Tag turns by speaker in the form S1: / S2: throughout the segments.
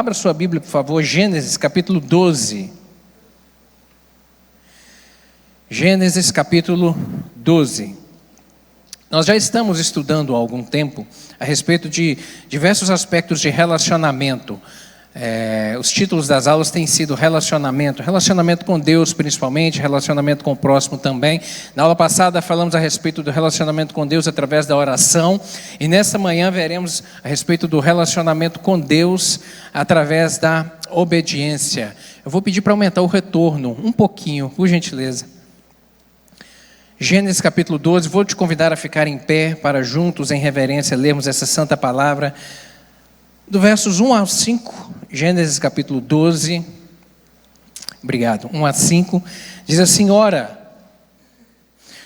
S1: Abra sua Bíblia, por favor, Gênesis capítulo 12. Gênesis capítulo 12. Nós já estamos estudando há algum tempo a respeito de diversos aspectos de relacionamento. Os títulos das aulas têm sido relacionamento com Deus principalmente, relacionamento com o próximo também. Na aula passada falamos a respeito do relacionamento com Deus através da oração, e nesta manhã veremos a respeito do relacionamento com Deus através da obediência. Eu vou pedir para aumentar o retorno um pouquinho, por gentileza. Gênesis capítulo 12, vou te convidar a ficar em pé para juntos em reverência lermos essa santa palavra. Do versos 1 ao 5, Gênesis capítulo 12, obrigado, 1 a 5, diz assim: Ora,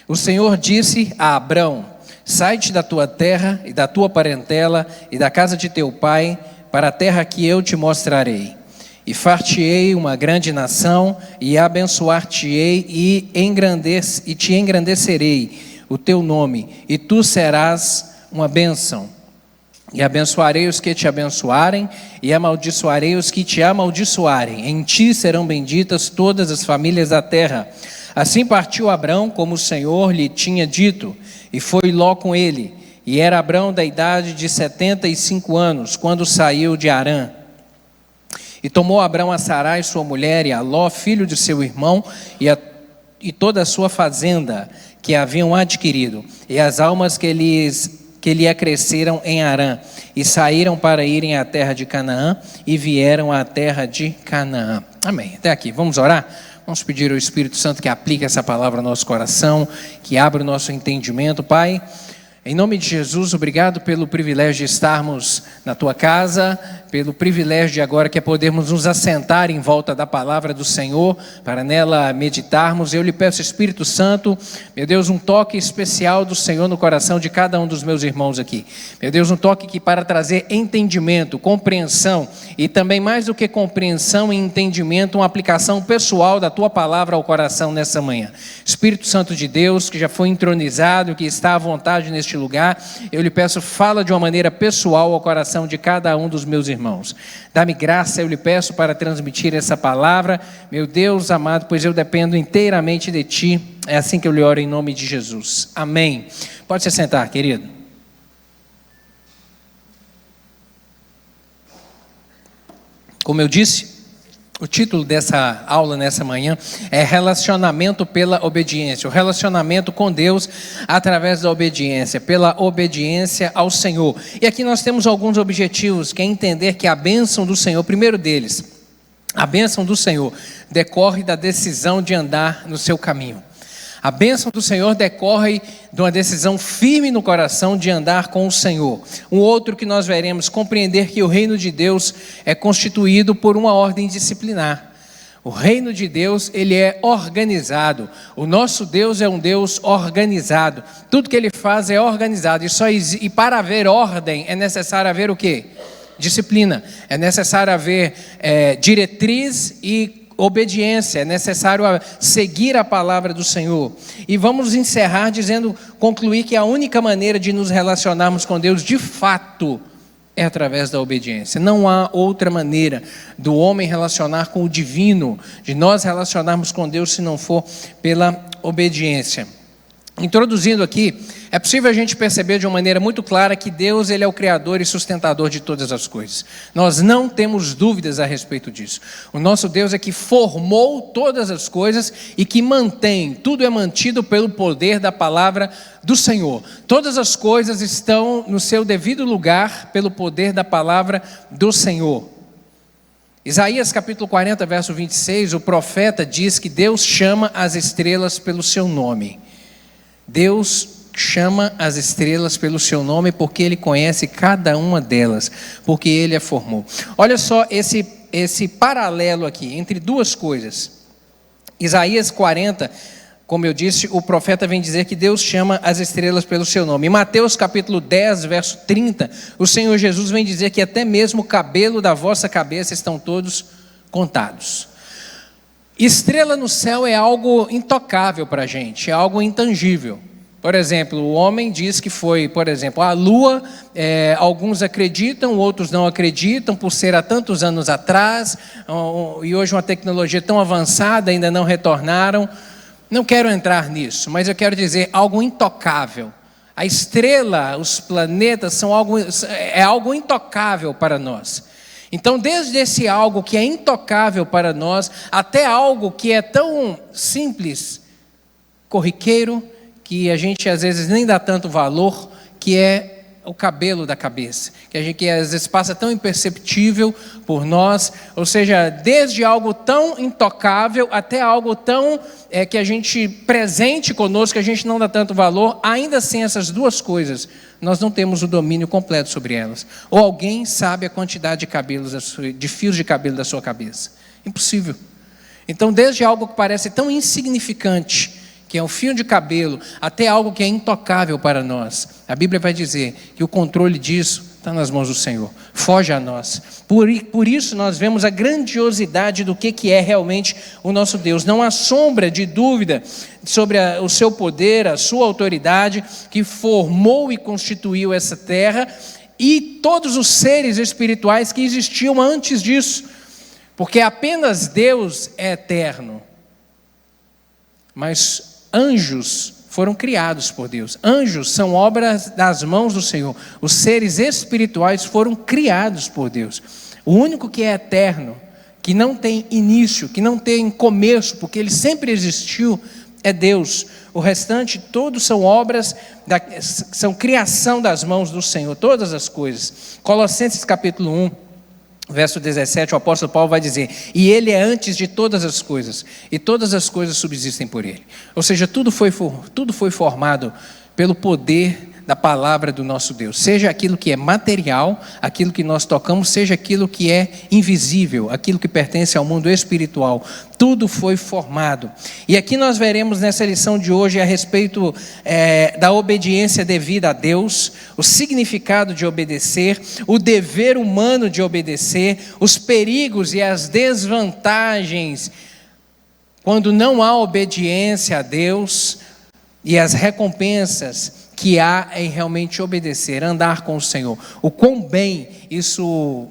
S1: o Senhor disse a Abrão: sai-te da tua terra e da tua parentela e da casa de teu pai, para a terra que eu te mostrarei. E far-te-ei uma grande nação, e abençoar-te-ei e te engrandecerei o teu nome, e tu serás uma bênção. E abençoarei os que te abençoarem, e amaldiçoarei os que te amaldiçoarem. Em ti serão benditas todas as famílias da terra. Assim partiu Abrão, como o Senhor lhe tinha dito, e foi Ló com ele. E era Abrão da idade de 75 anos, quando saiu de Harã. E tomou Abrão a Sarai, sua mulher, e a Ló, filho de seu irmão, e toda a sua fazenda que haviam adquirido, e as almas que lhe acresceram em Harã, e saíram para irem à terra de Canaã, e vieram à terra de Canaã. Amém. Até aqui, vamos orar? Vamos pedir ao Espírito Santo que aplique essa palavra ao nosso coração, que abra o nosso entendimento. Pai, em nome de Jesus, obrigado pelo privilégio de estarmos na tua casa, pelo privilégio de agora que é podermos nos assentar em volta da palavra do Senhor, para nela meditarmos. Eu lhe peço, Espírito Santo, meu Deus, um toque especial do Senhor no coração de cada um dos meus irmãos aqui. Meu Deus, um toque que para trazer entendimento, compreensão, e também mais do que compreensão e entendimento, uma aplicação pessoal da tua palavra ao coração nessa manhã. Espírito Santo de Deus, que já foi entronizado, que está à vontade neste lugar, eu lhe peço, fala de uma maneira pessoal ao coração de cada um dos meus irmãos. Dá-me graça, eu lhe peço, para transmitir essa palavra, meu Deus amado, pois eu dependo inteiramente de ti. É assim que eu lhe oro em nome de Jesus. Amém. Pode se sentar, querido. Como eu disse, o título dessa aula nessa manhã é Relacionamento pela Obediência. O relacionamento com Deus através da obediência, pela obediência ao Senhor. E aqui nós temos alguns objetivos, que é entender que a bênção do Senhor, primeiro deles, a bênção do Senhor decorre da decisão de andar no seu caminho. A bênção do Senhor decorre de uma decisão firme no coração de andar com o Senhor. Um outro que nós veremos, compreender que o reino de Deus é constituído por uma ordem disciplinar. O reino de Deus, ele é organizado. O nosso Deus é um Deus organizado. Tudo que ele faz é organizado. E para haver ordem, é necessário haver o quê? Disciplina. É necessário haver diretriz e obediência, é necessário seguir a palavra do Senhor. E vamos encerrar concluir que a única maneira de nos relacionarmos com Deus de fato é através da obediência. Não há outra maneira do homem relacionar com o divino, de nós relacionarmos com Deus, se não for pela obediência. Introduzindo aqui, é possível a gente perceber de uma maneira muito clara que Deus, ele é o criador e sustentador de todas as coisas. Nós não temos dúvidas a respeito disso. O nosso Deus é que formou todas as coisas e que mantém, tudo é mantido pelo poder da palavra do Senhor. Todas as coisas estão no seu devido lugar pelo poder da palavra do Senhor. Isaías capítulo 40, verso 26, o profeta diz que Deus chama as estrelas pelo seu nome. Deus chama as estrelas pelo seu nome porque Ele conhece cada uma delas, porque Ele a formou. Olha só esse paralelo aqui entre duas coisas. Isaías 40, como eu disse, o profeta vem dizer que Deus chama as estrelas pelo seu nome. Em Mateus capítulo 10, verso 30, o Senhor Jesus vem dizer que até mesmo o cabelo da vossa cabeça estão todos contados. Estrela no céu é algo intocável para a gente, é algo intangível. Por exemplo, o homem diz que foi, por exemplo, a Lua, alguns acreditam, outros não acreditam, por ser há tantos anos atrás, e hoje uma tecnologia tão avançada, ainda não retornaram. Não quero entrar nisso, mas eu quero dizer algo intocável. A estrela, os planetas é algo intocável para nós. Então, desde esse algo que é intocável para nós, até algo que é tão simples, corriqueiro, que a gente às vezes nem dá tanto valor, que é o cabelo da cabeça, que às vezes passa tão imperceptível por nós, ou seja, desde algo tão intocável até algo tão que a gente presente conosco, que a gente não dá tanto valor. Ainda assim, essas duas coisas, nós não temos o domínio completo sobre elas. Ou alguém sabe a quantidade de cabelos, de fios de cabelo da sua cabeça? Impossível. Então, desde algo que parece tão insignificante, que é um fio de cabelo, até algo que é intocável para nós, a Bíblia vai dizer que o controle disso está nas mãos do Senhor, foge a nós. Por isso nós vemos a grandiosidade do que é realmente o nosso Deus. Não há sombra de dúvida sobre o seu poder, a sua autoridade, que formou e constituiu essa terra, e todos os seres espirituais que existiam antes disso, porque apenas Deus é eterno, mas anjos foram criados por Deus. Anjos são obras das mãos do Senhor. Os seres espirituais foram criados por Deus. O único que é eterno, que não tem início, que não tem começo, porque ele sempre existiu, é Deus. O restante, todos são obras, são criação das mãos do Senhor, todas as coisas. Colossenses capítulo 1, verso 17, o apóstolo Paulo vai dizer: e ele é antes de todas as coisas, e todas as coisas subsistem por ele. Ou seja, tudo foi formado pelo poder da palavra do nosso Deus. Seja aquilo que é material, aquilo que nós tocamos, seja aquilo que é invisível, aquilo que pertence ao mundo espiritual. Tudo foi formado. E aqui nós veremos nessa lição de hoje a respeito da obediência devida a Deus, o significado de obedecer, o dever humano de obedecer, os perigos e as desvantagens quando não há obediência a Deus, e as recompensas que há em realmente obedecer, andar com o Senhor. O quão bem isso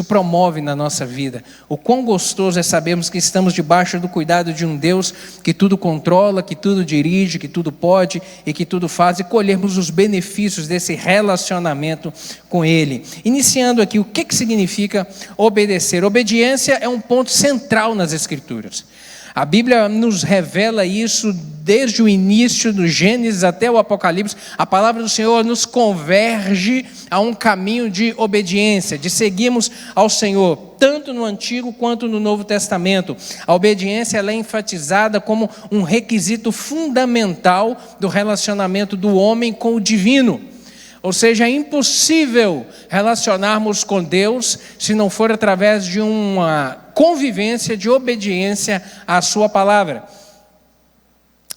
S1: promove na nossa vida. O quão gostoso é sabermos que estamos debaixo do cuidado de um Deus que tudo controla, que tudo dirige, que tudo pode e que tudo faz, e colhermos os benefícios desse relacionamento com Ele. Iniciando aqui, o que significa obedecer? Obediência é um ponto central nas Escrituras. A Bíblia nos revela isso desde o início do Gênesis até o Apocalipse. A palavra do Senhor nos converge a um caminho de obediência, de seguirmos ao Senhor, tanto no Antigo quanto no Novo Testamento. A obediência ela é enfatizada como um requisito fundamental do relacionamento do homem com o divino. Ou seja, é impossível relacionarmos com Deus se não for através de uma convivência de obediência à sua palavra.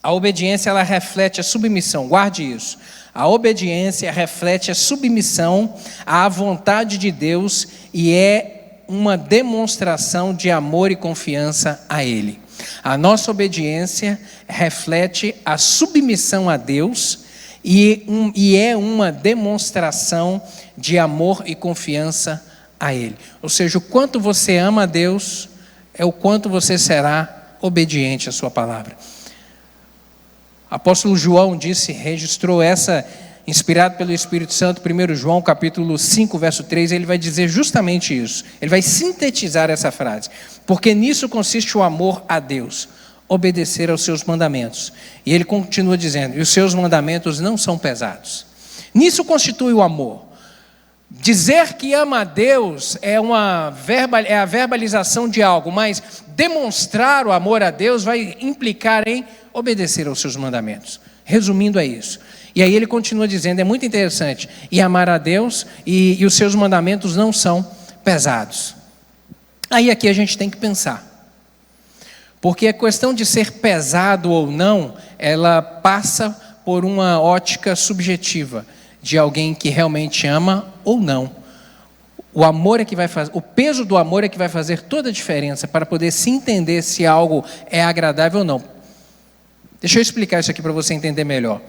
S1: A obediência ela reflete a submissão, guarde isso. A obediência reflete a submissão à vontade de Deus e é uma demonstração de amor e confiança a Ele. A nossa obediência reflete a submissão a Deus e é uma demonstração de amor e confiança a Ele. Ou seja, o quanto você ama a Deus é o quanto você será obediente à sua palavra. O apóstolo João registrou essa, inspirado pelo Espírito Santo, 1 João capítulo 5, verso 3, ele vai dizer justamente isso. Ele vai sintetizar essa frase. Porque nisso consiste o amor a Deus, obedecer aos seus mandamentos. E ele continua dizendo: e os seus mandamentos não são pesados. Nisso constitui o amor. Dizer que ama a Deus é a verbalização de algo, mas demonstrar o amor a Deus vai implicar em obedecer aos seus mandamentos. Resumindo, é isso. E aí ele continua dizendo, é muito interessante: e amar a Deus e os seus mandamentos não são pesados. Aí aqui a gente tem que pensar. Porque a questão de ser pesado ou não, ela passa por uma ótica subjetiva de alguém que realmente ama ou não. O amor é que vai fazer, o peso do amor é que vai fazer toda a diferença para poder se entender se algo é agradável ou não. Deixa eu explicar isso aqui para você entender melhor.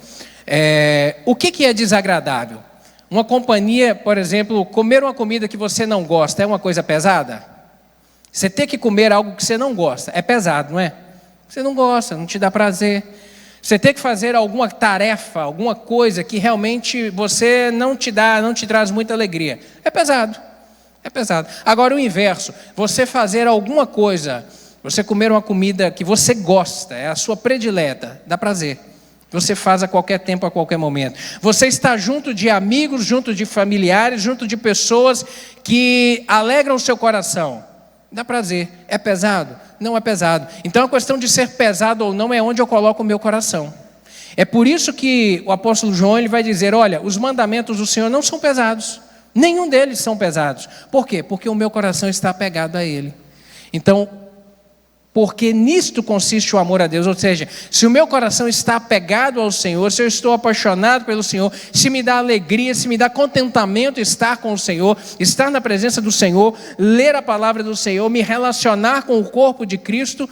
S1: O que é desagradável? Uma companhia, por exemplo, comer uma comida que você não gosta é uma coisa pesada? Você ter que comer algo que você não gosta é pesado, não é? Você não gosta, não te dá prazer. Você ter que fazer alguma tarefa, alguma coisa que realmente você não te traz muita alegria, é pesado. É pesado. Agora o inverso, você fazer alguma coisa, você comer uma comida que você gosta, é a sua predileta, dá prazer. Você faz a qualquer tempo, a qualquer momento. Você está junto de amigos, junto de familiares, junto de pessoas que alegram o seu coração. Dá prazer. É pesado? Não é pesado. Então a questão de ser pesado ou não é onde eu coloco o meu coração. É por isso que o apóstolo João ele vai dizer, olha, os mandamentos do Senhor não são pesados. Nenhum deles são pesados. Por quê? Porque o meu coração está apegado a Ele. Então, porque nisto consiste o amor a Deus, ou seja, se o meu coração está apegado ao Senhor, se eu estou apaixonado pelo Senhor, se me dá alegria, se me dá contentamento estar com o Senhor, estar na presença do Senhor, ler a palavra do Senhor, me relacionar com o corpo de Cristo,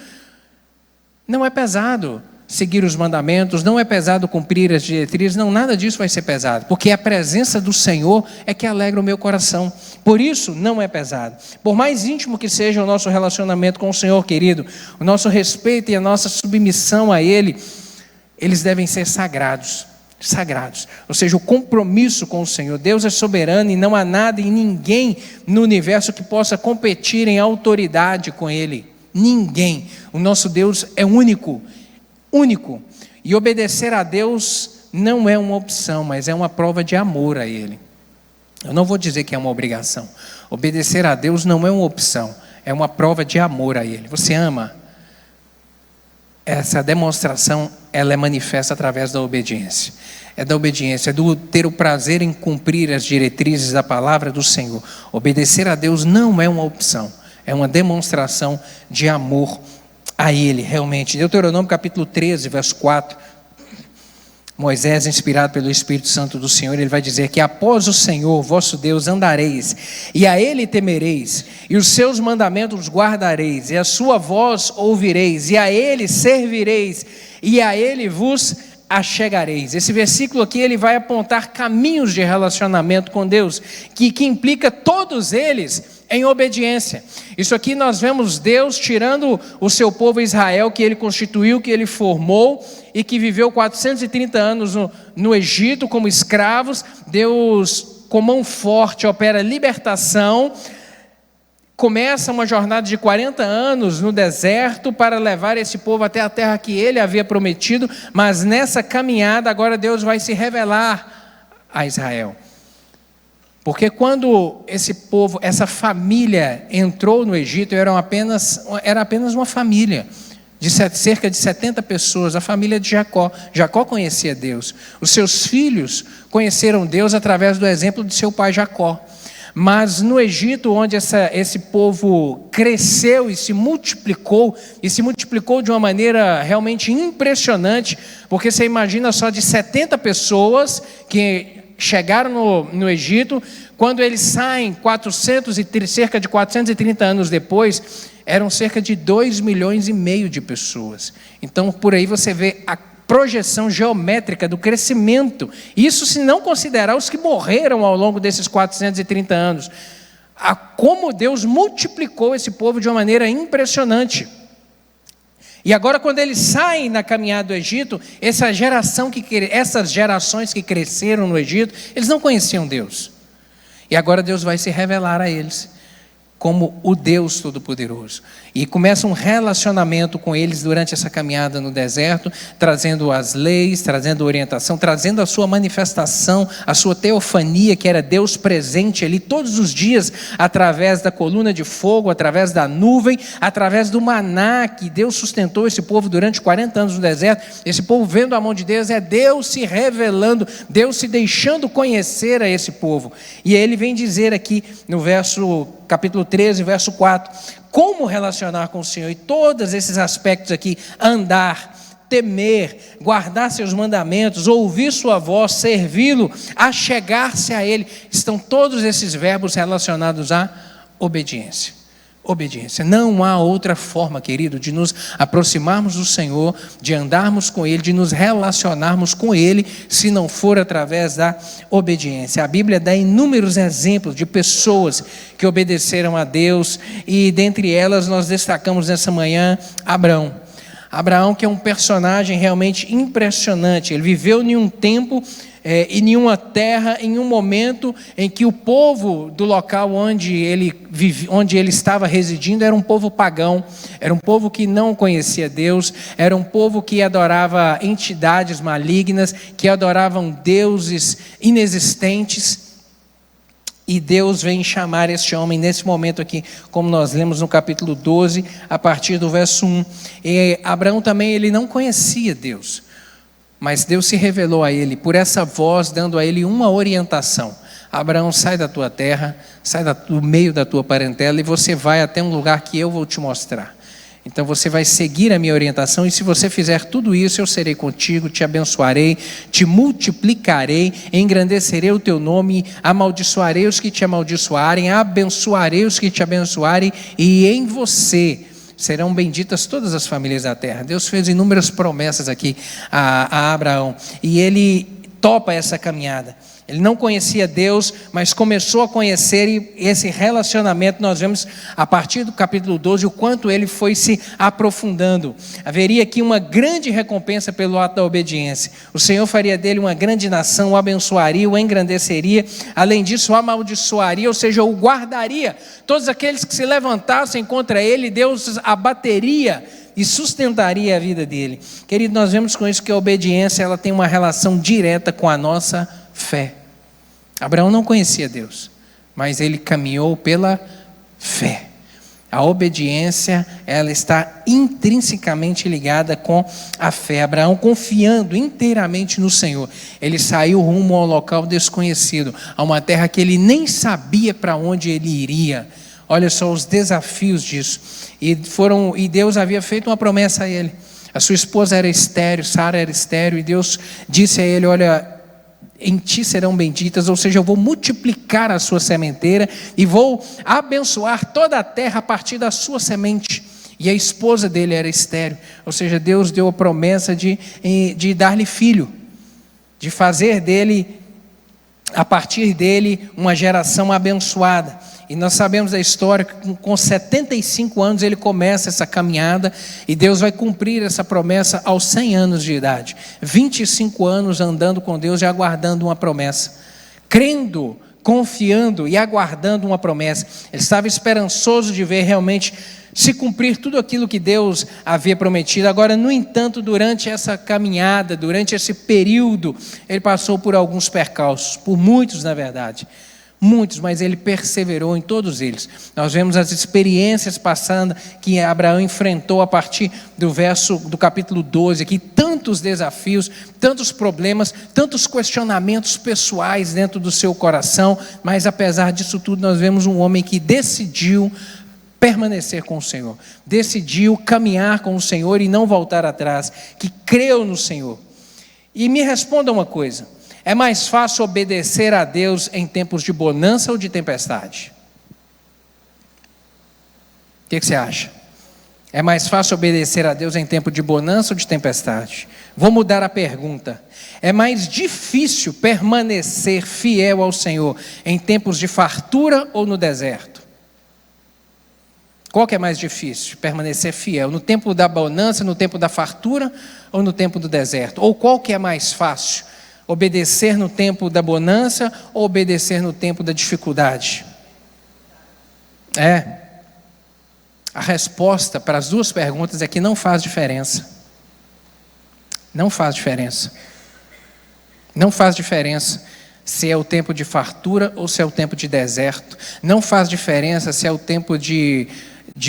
S1: não é pesado seguir os mandamentos, não é pesado cumprir as diretrizes, não, nada disso vai ser pesado, porque a presença do Senhor é que alegra o meu coração, por isso não é pesado. Por mais íntimo que seja o nosso relacionamento com o Senhor, querido, o nosso respeito e a nossa submissão a Ele, eles devem ser sagrados, ou seja, o compromisso com o Senhor. Deus é soberano e não há nada e ninguém no universo que possa competir em autoridade com Ele, ninguém. O nosso Deus é único, e obedecer a Deus não é uma opção, mas é uma prova de amor a Ele. Eu não vou dizer que é uma obrigação. Obedecer a Deus não é uma opção, é uma prova de amor a Ele. Você ama? Essa demonstração, ela é manifesta através da obediência. É da obediência, é do ter o prazer em cumprir as diretrizes da palavra do Senhor. Obedecer a Deus não é uma opção, é uma demonstração de amor a Ele, realmente. Deuteronômio capítulo 13, verso 4, Moisés, inspirado pelo Espírito Santo do Senhor, ele vai dizer que após o Senhor, vosso Deus, andareis, e a Ele temereis, e os seus mandamentos guardareis, e a sua voz ouvireis, e a Ele servireis, e a Ele vos achegareis. Esse versículo aqui, ele vai apontar caminhos de relacionamento com Deus, que implica todos eles em obediência. Isso aqui nós vemos Deus tirando o seu povo Israel, que Ele constituiu, que Ele formou, e que viveu 430 anos no Egito como escravos. Deus, com mão forte, opera libertação, começa uma jornada de 40 anos no deserto para levar esse povo até a terra que Ele havia prometido, mas nessa caminhada agora Deus vai se revelar a Israel. Porque quando esse povo, essa família entrou no Egito, era apenas uma família de cerca de 70 pessoas, a família de Jacó. Jacó conhecia Deus. Os seus filhos conheceram Deus através do exemplo de seu pai Jacó. Mas no Egito, onde esse povo cresceu e se multiplicou de uma maneira realmente impressionante, porque você imagina só de 70 pessoas que chegaram no Egito, quando eles saem cerca de 430 anos depois, eram cerca de 2,5 milhões de pessoas. Então por aí você vê a projeção geométrica do crescimento, isso se não considerar os que morreram ao longo desses 430 anos, como Deus multiplicou esse povo de uma maneira impressionante. E agora quando eles saem na caminhada do Egito, essas gerações que cresceram no Egito, eles não conheciam Deus, e agora Deus vai se revelar a eles como o Deus Todo-Poderoso, e começa um relacionamento com eles durante essa caminhada no deserto, trazendo as leis, trazendo orientação, trazendo a sua manifestação, a sua teofania, que era Deus presente ali todos os dias, através da coluna de fogo, através da nuvem, através do maná, que Deus sustentou esse povo durante 40 anos no deserto. Esse povo vendo a mão de Deus, é Deus se revelando, Deus se deixando conhecer a esse povo. E ele vem dizer aqui no capítulo 13, verso 4, como relacionar com o Senhor, e todos esses aspectos aqui: andar, temer, guardar seus mandamentos, ouvir sua voz, servi-lo, achegar-se a Ele, estão todos esses verbos relacionados à obediência. obediência. Não há outra forma, querido, de nos aproximarmos do Senhor, de andarmos com Ele, de nos relacionarmos com Ele, se não for através da obediência. A Bíblia dá inúmeros exemplos de pessoas que obedeceram a Deus, e dentre elas nós destacamos nessa manhã Abraão. Abraão, que é um personagem realmente impressionante. Ele viveu em um tempo em nenhuma terra, em um momento em que o povo do local onde ele estava residindo era um povo pagão, era um povo que não conhecia Deus, era um povo que adorava entidades malignas, que adoravam deuses inexistentes. E Deus vem chamar este homem nesse momento aqui, como nós lemos no capítulo 12, a partir do verso 1. E Abraão também, ele não conhecia Deus, mas Deus se revelou a ele, por essa voz, dando a ele uma orientação. Abraão, sai da tua terra, sai do meio da tua parentela, e você vai até um lugar que eu vou te mostrar. Então você vai seguir a minha orientação, e se você fizer tudo isso, eu serei contigo, te abençoarei, te multiplicarei, engrandecerei o teu nome, amaldiçoarei os que te amaldiçoarem, abençoarei os que te abençoarem, e em você serão benditas todas as famílias da terra. Deus fez inúmeras promessas aqui a Abraão, e ele topa essa caminhada. Ele não conhecia Deus, mas começou a conhecer, e esse relacionamento nós vemos a partir do capítulo 12, o quanto ele foi se aprofundando. Haveria aqui uma grande recompensa pelo ato da obediência. O Senhor faria dele uma grande nação, o abençoaria, o engrandeceria, além disso o amaldiçoaria, ou seja, o guardaria. Todos aqueles que se levantassem contra ele, Deus abateria e sustentaria a vida dele. Querido, nós vemos com isso que a obediência, ela tem uma relação direta com a nossa fé. Abraão não conhecia Deus, mas ele caminhou pela fé. A obediência, ela está intrinsecamente ligada com a fé. Abraão, confiando inteiramente no Senhor, ele saiu rumo ao local desconhecido, a uma terra que ele nem sabia para onde ele iria. Olha só os desafios disso. E Deus havia feito uma promessa a ele. A sua esposa era estéril, Sara era estéril, e Deus disse a ele: olha, em ti serão benditas, ou seja, eu vou multiplicar a sua sementeira e vou abençoar toda a terra a partir da sua semente. E a esposa dele era estéril, ou seja, Deus deu a promessa de dar-lhe filho, de fazer dele, a partir dele, uma geração abençoada. E nós sabemos da história que com 75 anos ele começa essa caminhada, e Deus vai cumprir essa promessa aos 100 anos de idade. 25 anos andando com Deus e aguardando uma promessa, crendo, confiando e aguardando uma promessa. Ele estava esperançoso de ver realmente se cumprir tudo aquilo que Deus havia prometido. Agora, no entanto, durante essa caminhada, durante esse período, ele passou por alguns percalços, por muitos na verdade. Muitos, mas ele perseverou em todos eles. Nós vemos as experiências passando que Abraão enfrentou a partir do capítulo 12 aqui, tantos desafios, tantos problemas, tantos questionamentos pessoais dentro do seu coração, mas apesar disso tudo nós vemos um homem que decidiu permanecer com o Senhor, decidiu caminhar com o Senhor e não voltar atrás, que creu no Senhor. E me responda uma coisa: é mais fácil obedecer a Deus em tempos de bonança ou de tempestade? O que você acha? É mais fácil obedecer a Deus em tempo de bonança ou de tempestade? Vou mudar a pergunta. É mais difícil permanecer fiel ao Senhor em tempos de fartura ou no deserto? Qual que é mais difícil? Permanecer fiel no tempo da bonança, no tempo da fartura ou no tempo do deserto? Ou qual que é mais fácil? Obedecer no tempo da bonança ou obedecer no tempo da dificuldade? A resposta para as duas perguntas é que não faz diferença. Não faz diferença. Não faz diferença se é o tempo de fartura ou se é o tempo de deserto. Não faz diferença se é o tempo de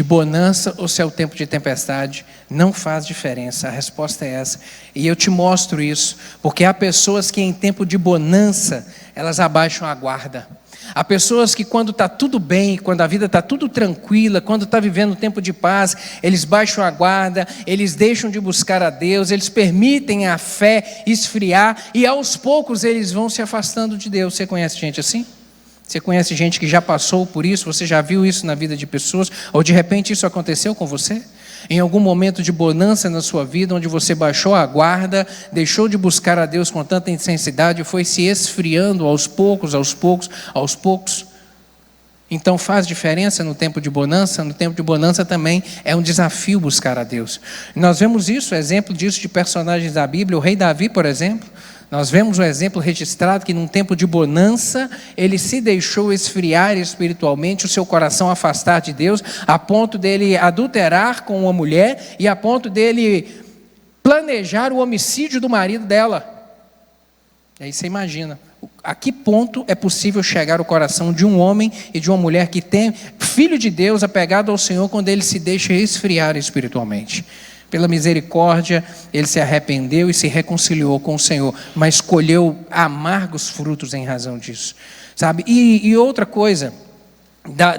S1: bonança ou se é o tempo de tempestade. Não faz diferença, a resposta é essa. E eu te mostro isso, porque há pessoas que em tempo de bonança, elas abaixam a guarda. Há pessoas que quando está tudo bem, quando a vida está tudo tranquila, quando está vivendo um tempo de paz, eles baixam a guarda, eles deixam de buscar a Deus, eles permitem a fé esfriar, e aos poucos eles vão se afastando de Deus. Você conhece gente assim? Você conhece gente que já passou por isso? Você já viu isso na vida de pessoas? Ou de repente isso aconteceu com você? Em algum momento de bonança na sua vida, onde você baixou a guarda, deixou de buscar a Deus com tanta intensidade e foi se esfriando aos poucos, aos poucos, aos poucos? Então faz diferença no tempo de bonança? No tempo de bonança também é um desafio buscar a Deus. Nós vemos isso, exemplo disso de personagens da Bíblia, o rei Davi, por exemplo. Nós vemos um exemplo registrado que num tempo de bonança, ele se deixou esfriar espiritualmente, o seu coração afastar de Deus, a ponto dele adulterar com uma mulher e a ponto dele planejar o homicídio do marido dela. E aí você imagina, a que ponto é possível chegar o coração de um homem e de uma mulher que tem filho de Deus apegado ao Senhor quando ele se deixa esfriar espiritualmente. Pela misericórdia, ele se arrependeu e se reconciliou com o Senhor, mas colheu amargos frutos em razão disso, sabe? E outra coisa,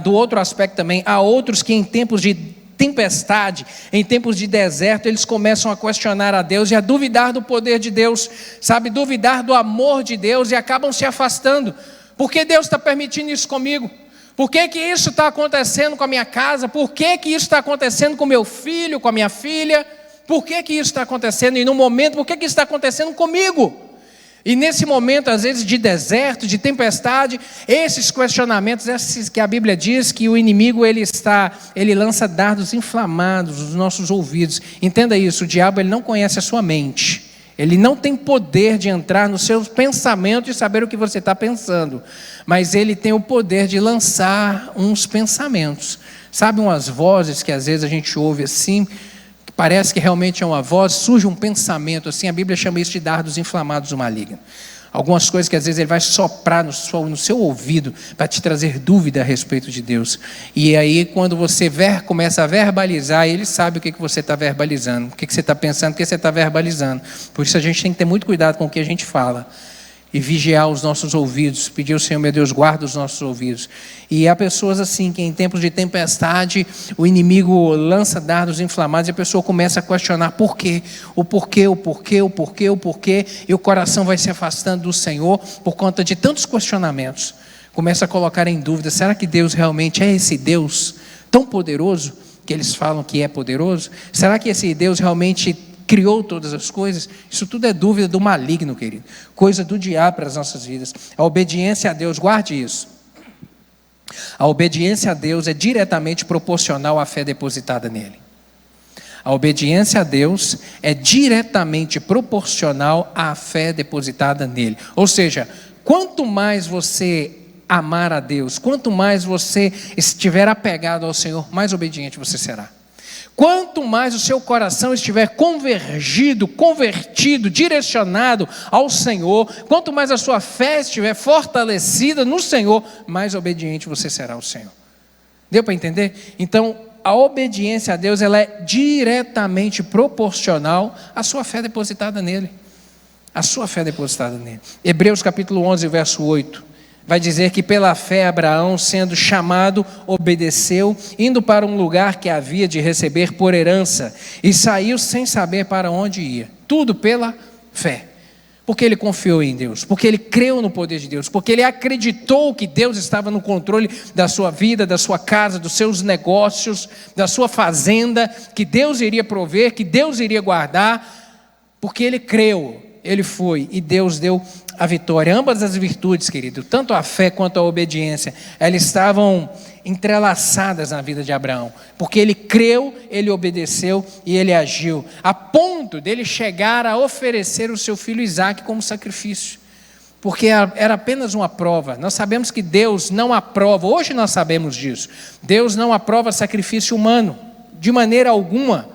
S1: do outro aspecto também, há outros que em tempos de tempestade, em tempos de deserto, eles começam a questionar a Deus e a duvidar do poder de Deus, sabe? Duvidar do amor de Deus e acabam se afastando. Por que Deus está permitindo isso comigo? Por que que isso está acontecendo com a minha casa? Por que que isso está acontecendo com meu filho, com a minha filha? Por que que isso está acontecendo? E no momento, por que que isso está acontecendo comigo? E nesse momento, às vezes, de deserto, de tempestade, esses questionamentos, esses que a Bíblia diz que o inimigo, ele lança dardos inflamados nos nossos ouvidos. Entenda isso, o diabo ele não conhece a sua mente. Ele não tem poder de entrar nos seus pensamentos e saber o que você está pensando. Mas ele tem o poder de lançar uns pensamentos. Sabe umas vozes que às vezes a gente ouve assim, que parece que realmente é uma voz, surge um pensamento assim, a Bíblia chama isso de dardos inflamados do maligno. Algumas coisas que às vezes ele vai soprar no seu ouvido para te trazer dúvida a respeito de Deus. E aí quando você começa a verbalizar, ele sabe o que você está verbalizando, o que você está pensando, o que você está verbalizando. Por isso a gente tem que ter muito cuidado com o que a gente fala. E vigiar os nossos ouvidos, pedir ao Senhor, meu Deus, guarda os nossos ouvidos. E há pessoas assim, que em tempos de tempestade, o inimigo lança dardos inflamados e a pessoa começa a questionar por quê, o porquê, e o coração vai se afastando do Senhor por conta de tantos questionamentos. Começa a colocar em dúvida, será que Deus realmente é esse Deus tão poderoso, que eles falam que é poderoso? Será que esse Deus realmente criou todas as coisas? Isso tudo é dúvida do maligno, querido. Coisa do diabo para as nossas vidas. A obediência a Deus, guarde isso. A obediência a Deus é diretamente proporcional à fé depositada nele. A obediência a Deus é diretamente proporcional à fé depositada nele. Ou seja, quanto mais você amar a Deus, quanto mais você estiver apegado ao Senhor, mais obediente você será. Quanto mais o seu coração estiver convertido, direcionado ao Senhor, quanto mais a sua fé estiver fortalecida no Senhor, mais obediente você será ao Senhor. Deu para entender? Então, a obediência a Deus, ela é diretamente proporcional à sua fé depositada nele. A sua fé depositada nele. Hebreus capítulo 11, verso 8. Vai dizer que pela fé Abraão, sendo chamado, obedeceu, indo para um lugar que havia de receber por herança, e saiu sem saber para onde ia. Tudo pela fé. Porque ele confiou em Deus, porque ele creu no poder de Deus, porque ele acreditou que Deus estava no controle da sua vida, da sua casa, dos seus negócios, da sua fazenda, que Deus iria prover, que Deus iria guardar, porque ele creu, ele foi, e Deus deu a vitória. Ambas as virtudes, querido, tanto a fé quanto a obediência, elas estavam entrelaçadas na vida de Abraão, porque ele creu, ele obedeceu e ele agiu, a ponto dele chegar a oferecer o seu filho Isaque como sacrifício, porque era apenas uma prova. Nós sabemos que Deus não aprova, hoje nós sabemos disso, Deus não aprova sacrifício humano, de maneira alguma,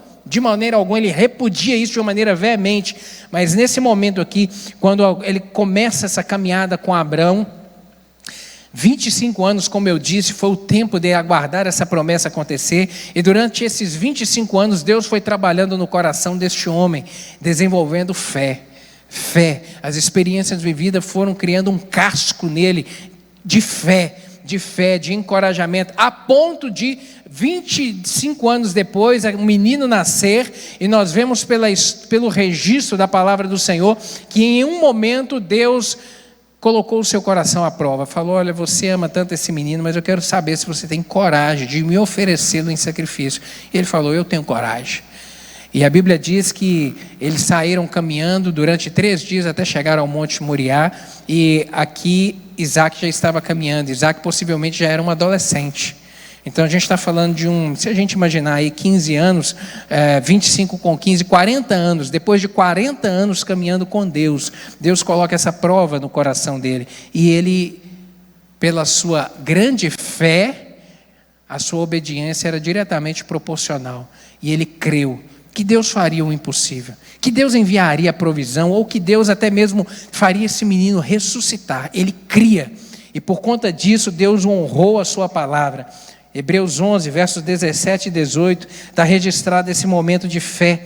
S1: ele repudia isso de uma maneira veemente. Mas nesse momento aqui, quando ele começa essa caminhada com Abraão, 25 anos, como eu disse, foi o tempo de aguardar essa promessa acontecer, e durante esses 25 anos, Deus foi trabalhando no coração deste homem, desenvolvendo fé, as experiências vividas foram criando um casco nele, de fé, de encorajamento, a ponto de 25 anos depois, um menino nascer, e nós vemos pelo registro da palavra do Senhor, que em um momento Deus colocou o seu coração à prova, falou: olha, você ama tanto esse menino, mas eu quero saber se você tem coragem de me oferecê-lo em sacrifício. E ele falou: eu tenho coragem. E a Bíblia diz que eles saíram caminhando durante 3 dias até chegar ao Monte Moriá, e aqui Isaac já estava caminhando. Isaac possivelmente já era um adolescente. Então a gente está falando de se a gente imaginar aí 15 anos, 25 com 15, 40 anos, depois de 40 anos caminhando com Deus, Deus coloca essa prova no coração dele, e ele, pela sua grande fé, a sua obediência era diretamente proporcional, e ele creu que Deus faria o impossível, que Deus enviaria a provisão, ou que Deus até mesmo faria esse menino ressuscitar. Ele cria, e por conta disso Deus honrou a sua palavra. Hebreus 11, versos 17 e 18, está registrado esse momento de fé,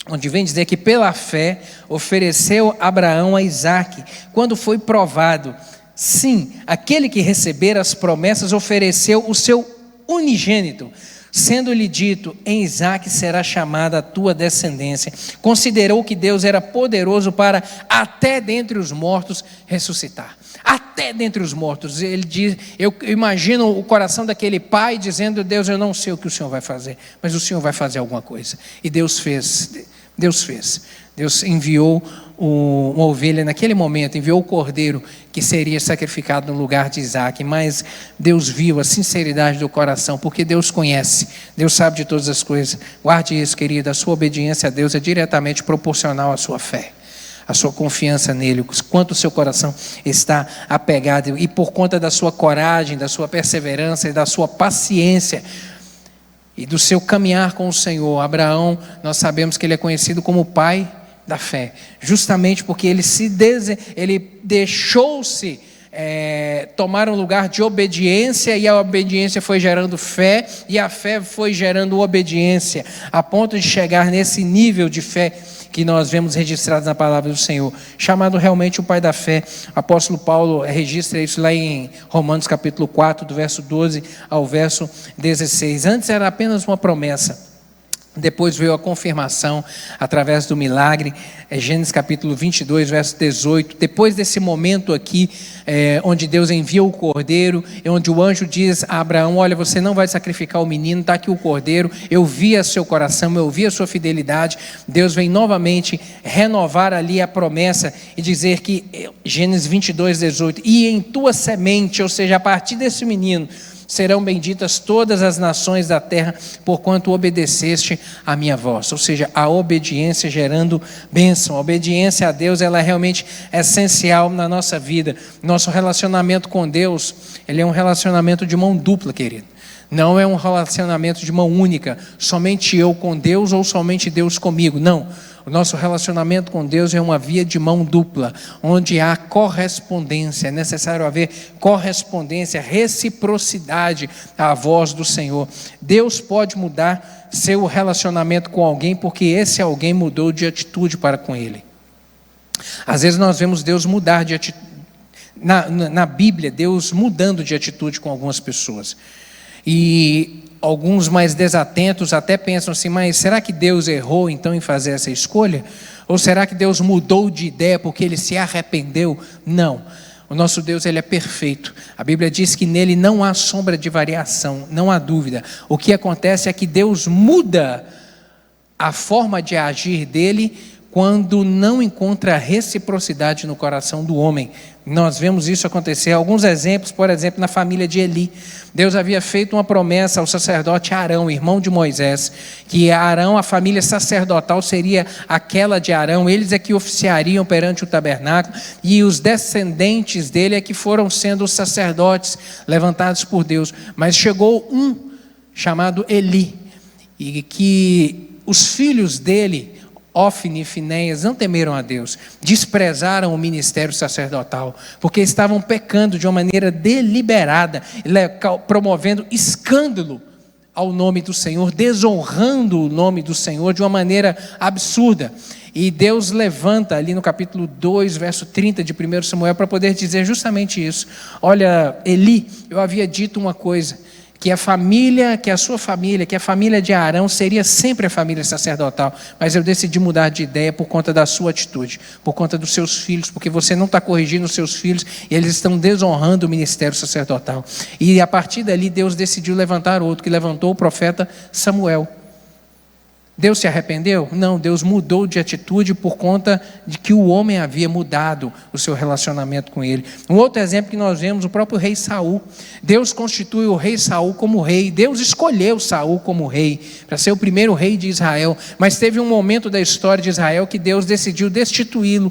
S1: onde vem dizer que pela fé ofereceu Abraão a Isaque, quando foi provado. Sim, aquele que recebera as promessas ofereceu o seu unigênito, sendo-lhe dito: em Isaque será chamada a tua descendência. Considerou que Deus era poderoso para até dentre os mortos ressuscitar. Até dentre os mortos. Ele diz, eu imagino o coração daquele pai dizendo: Deus, eu não sei o que o Senhor vai fazer, mas o Senhor vai fazer alguma coisa. E Deus fez. Deus enviou uma ovelha naquele momento, enviou o cordeiro que seria sacrificado no lugar de Isaque. Mas Deus viu a sinceridade do coração, porque Deus conhece, Deus sabe de todas as coisas. Guarde isso, querido: a sua obediência a Deus é diretamente proporcional à sua fé, a sua confiança nele, quanto o seu coração está apegado. E por conta da sua coragem, da sua perseverança e da sua paciência e do seu caminhar com o Senhor, Abraão, nós sabemos que ele é conhecido como o pai da fé, justamente porque ele deixou-se tomar um lugar de obediência, e a obediência foi gerando fé, e a fé foi gerando obediência, a ponto de chegar nesse nível de fé que nós vemos registrado na palavra do Senhor, chamado realmente o pai da fé. O apóstolo Paulo registra isso lá em Romanos capítulo 4, do verso 12 ao verso 16. Antes era apenas uma promessa, depois veio a confirmação através do milagre. Gênesis capítulo 22, verso 18. Depois desse momento aqui, onde Deus envia o cordeiro, onde o anjo diz a Abraão: olha, você não vai sacrificar o menino, está aqui o cordeiro, eu vi a seu coração, eu vi a sua fidelidade. Deus vem novamente renovar ali a promessa e dizer que, Gênesis 22, 18, e em tua semente, ou seja, a partir desse menino, serão benditas todas as nações da terra, porquanto obedeceste a minha voz. Ou seja, a obediência gerando bênção. A obediência a Deus, ela é realmente essencial na nossa vida. Nosso relacionamento com Deus, ele é um relacionamento de mão dupla, querido. Não é um relacionamento de mão única, somente eu com Deus ou somente Deus comigo. Não. O nosso relacionamento com Deus é uma via de mão dupla, onde há correspondência. É necessário haver correspondência, reciprocidade à voz do Senhor. Deus pode mudar seu relacionamento com alguém, porque esse alguém mudou de atitude para com ele. Às vezes nós vemos Deus mudar de atitude. Na Bíblia, Deus mudando de atitude com algumas pessoas. E alguns mais desatentos até pensam assim: mas será que Deus errou então em fazer essa escolha? Ou será que Deus mudou de ideia porque ele se arrependeu? Não. O nosso Deus, ele é perfeito. A Bíblia diz que nele não há sombra de variação, não há dúvida. O que acontece é que Deus muda a forma de agir dele quando não encontra reciprocidade no coração do homem. Nós vemos isso acontecer. Alguns exemplos, por exemplo, na família de Eli. Deus havia feito uma promessa ao sacerdote Arão, irmão de Moisés, que Arão, a família sacerdotal seria aquela de Arão. Eles é que oficiariam perante o tabernáculo, e os descendentes dele é que foram sendo os sacerdotes levantados por Deus. Mas chegou um chamado Eli, e que os filhos dele, Ofni e Finéias, não temeram a Deus, desprezaram o ministério sacerdotal, porque estavam pecando de uma maneira deliberada, promovendo escândalo ao nome do Senhor, desonrando o nome do Senhor de uma maneira absurda. E Deus levanta ali no capítulo 2, verso 30 de 1 Samuel, para poder dizer justamente isso. Olha, Eli, eu havia dito uma coisa, que a família, que a sua família, que a família de Arão seria sempre a família sacerdotal, mas eu decidi mudar de ideia por conta da sua atitude, por conta dos seus filhos, porque você não está corrigindo os seus filhos e eles estão desonrando o ministério sacerdotal. E a partir dali Deus decidiu levantar outro, que levantou o profeta Samuel. Deus se arrependeu? Não, Deus mudou de atitude por conta de que o homem havia mudado o seu relacionamento com ele. Um outro exemplo que nós vemos, o próprio rei Saul. Deus constitui o rei Saul como rei. Deus escolheu Saul como rei, para ser o primeiro rei de Israel. Mas teve um momento da história de Israel que Deus decidiu destituí-lo.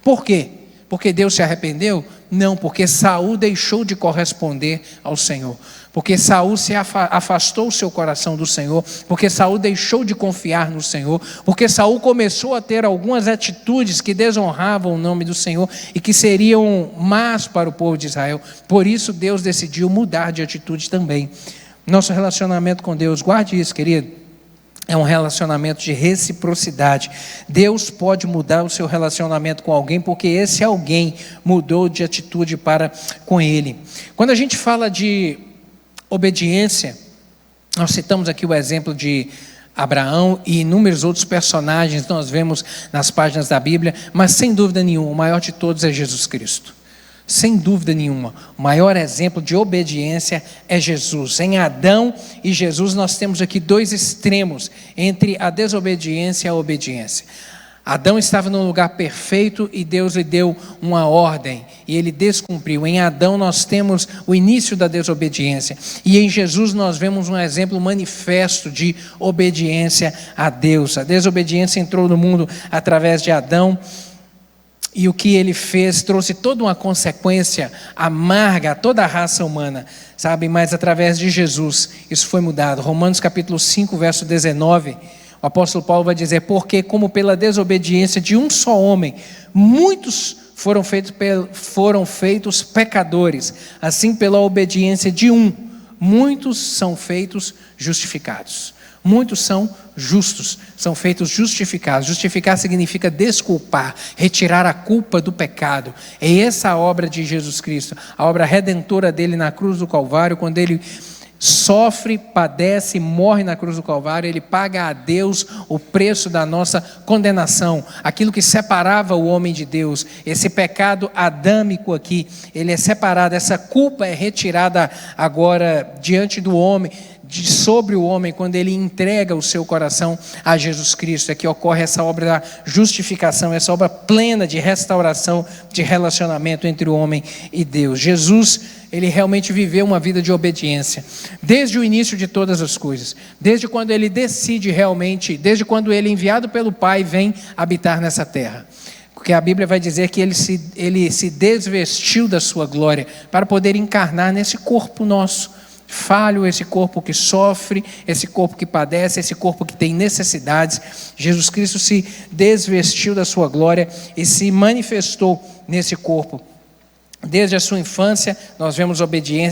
S1: Por quê? Porque Deus se arrependeu? Não, porque Saul deixou de corresponder ao Senhor. Porque Saul se afastou o seu coração do Senhor, porque Saul deixou de confiar no Senhor, porque Saul começou a ter algumas atitudes que desonravam o nome do Senhor e que seriam más para o povo de Israel. Por isso Deus decidiu mudar de atitude também. Nosso relacionamento com Deus, guarde isso, querido, é um relacionamento de reciprocidade. Deus pode mudar o seu relacionamento com alguém, porque esse alguém mudou de atitude para com ele. Quando a gente fala de obediência, nós citamos aqui o exemplo de Abraão e inúmeros outros personagens nós vemos nas páginas da Bíblia, mas sem dúvida nenhuma, o maior de todos é Jesus Cristo. Sem dúvida nenhuma, o maior exemplo de obediência é Jesus. Em Adão e Jesus nós temos aqui dois extremos entre a desobediência e a obediência. Adão estava num lugar perfeito e Deus lhe deu uma ordem e ele descumpriu. Em Adão nós temos o início da desobediência e em Jesus nós vemos um exemplo manifesto de obediência a Deus. A desobediência entrou no mundo através de Adão. E o que ele fez trouxe toda uma consequência amarga a toda a raça humana, sabe? Mas através de Jesus isso foi mudado. Romanos capítulo 5, verso 19, o apóstolo Paulo vai dizer: porque como pela desobediência de um só homem, muitos foram feitos pecadores, assim pela obediência de um, muitos são feitos justificados. Muitos são justos, são feitos justificados. Justificar significa desculpar, retirar a culpa do pecado. É essa a obra de Jesus Cristo, a obra redentora dele na cruz do Calvário. Quando ele sofre, padece, morre na cruz do Calvário, ele paga a Deus o preço da nossa condenação, aquilo que separava o homem de Deus. Esse pecado adâmico aqui, ele é separado, essa culpa é retirada agora diante do homem, sobre o homem, quando ele entrega o seu coração a Jesus Cristo. É que ocorre essa obra da justificação, essa obra plena de restauração de relacionamento entre o homem e Deus. Jesus, ele realmente viveu uma vida de obediência, desde o início de todas as coisas, desde quando ele decide realmente, desde quando ele, enviado pelo Pai, vem habitar nessa terra. Porque a Bíblia vai dizer que ele se desvestiu da sua glória, para poder encarnar nesse corpo nosso, falho, esse corpo que sofre, esse corpo que padece, esse corpo que tem necessidades. Jesus Cristo se desvestiu da sua glória e se manifestou nesse corpo. Desde a sua infância, nós vemos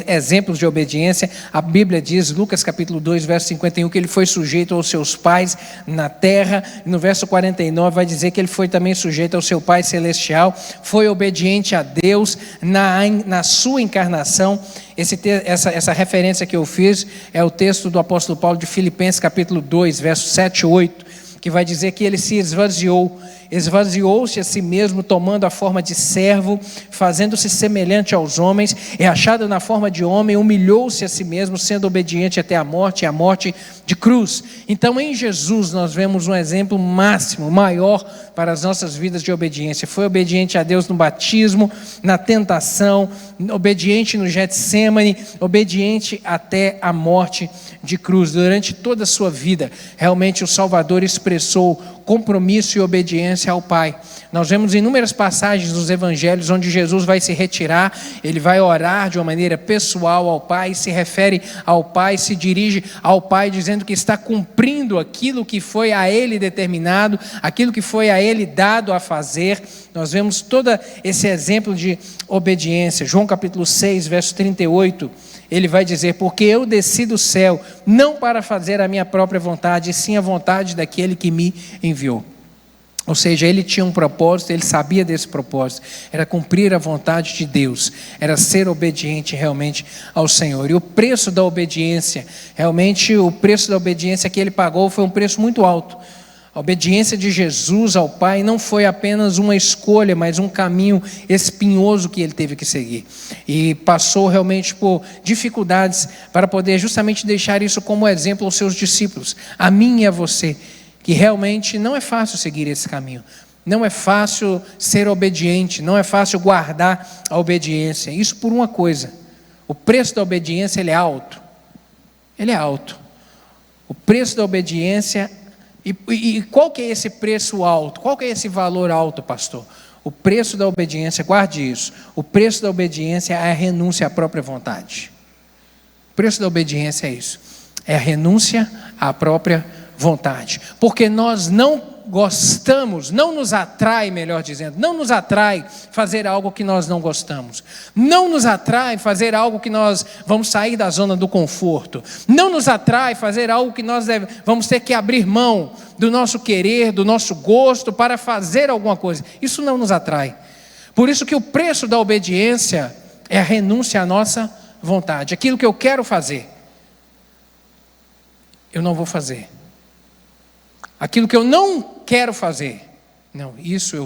S1: exemplos de obediência. A Bíblia diz, Lucas capítulo 2, verso 51, que ele foi sujeito aos seus pais na terra. No verso 49 vai dizer que ele foi também sujeito ao seu Pai Celestial. Foi obediente a Deus na sua encarnação. Essa referência que eu fiz é o texto do apóstolo Paulo de Filipenses capítulo 2, versos 7 e 8, que vai dizer que ele se esvaziou-se a si mesmo, tomando a forma de servo, fazendo-se semelhante aos homens, e achado na forma de homem, humilhou-se a si mesmo, sendo obediente até a morte, e a morte de cruz. Então em Jesus nós vemos um exemplo máximo, maior para as nossas vidas de obediência. Foi obediente a Deus no batismo, na tentação, obediente no Getsêmani, obediente até a morte de cruz. Durante toda a sua vida, realmente o Salvador expressou compromisso e obediência ao Pai. Nós vemos inúmeras passagens dos evangelhos onde Jesus vai se retirar, ele vai orar de uma maneira pessoal ao Pai, se refere ao Pai, se dirige ao Pai dizendo que está cumprindo aquilo que foi a ele determinado, aquilo que foi a ele dado a fazer. Nós vemos todo esse exemplo de obediência. João capítulo 6, verso 38, ele vai dizer: porque eu desci do céu, não para fazer a minha própria vontade, e sim a vontade daquele que me enviou. Ou seja, ele tinha um propósito, ele sabia desse propósito, era cumprir a vontade de Deus, era ser obediente realmente ao Senhor. E o preço da obediência, realmente o preço da obediência que ele pagou foi um preço muito alto. A obediência de Jesus ao Pai não foi apenas uma escolha, mas um caminho espinhoso que ele teve que seguir. E passou realmente por dificuldades para poder justamente deixar isso como exemplo aos seus discípulos, a mim e a você, que realmente não é fácil seguir esse caminho. Não é fácil ser obediente, não é fácil guardar a obediência. Isso por uma coisa: o preço da obediência ele é alto. Ele é alto. O preço da obediência. E qual que é esse preço alto? Qual que é esse valor alto, pastor? O preço da obediência, guarde isso. O preço da obediência é a renúncia à própria vontade. O preço da obediência é isso. É a renúncia à própria vontade. Porque nós não gostamos, não nos atrai, melhor dizendo, não nos atrai fazer algo que nós não gostamos. Não nos atrai fazer algo que nós vamos sair da zona do conforto. Não nos atrai fazer algo que nós vamos ter que abrir mão do nosso querer, do nosso gosto para fazer alguma coisa. Isso não nos atrai. Por isso que o preço da obediência é a renúncia à nossa vontade. Aquilo que eu quero fazer, eu não vou fazer. Aquilo que eu não quero fazer, não, isso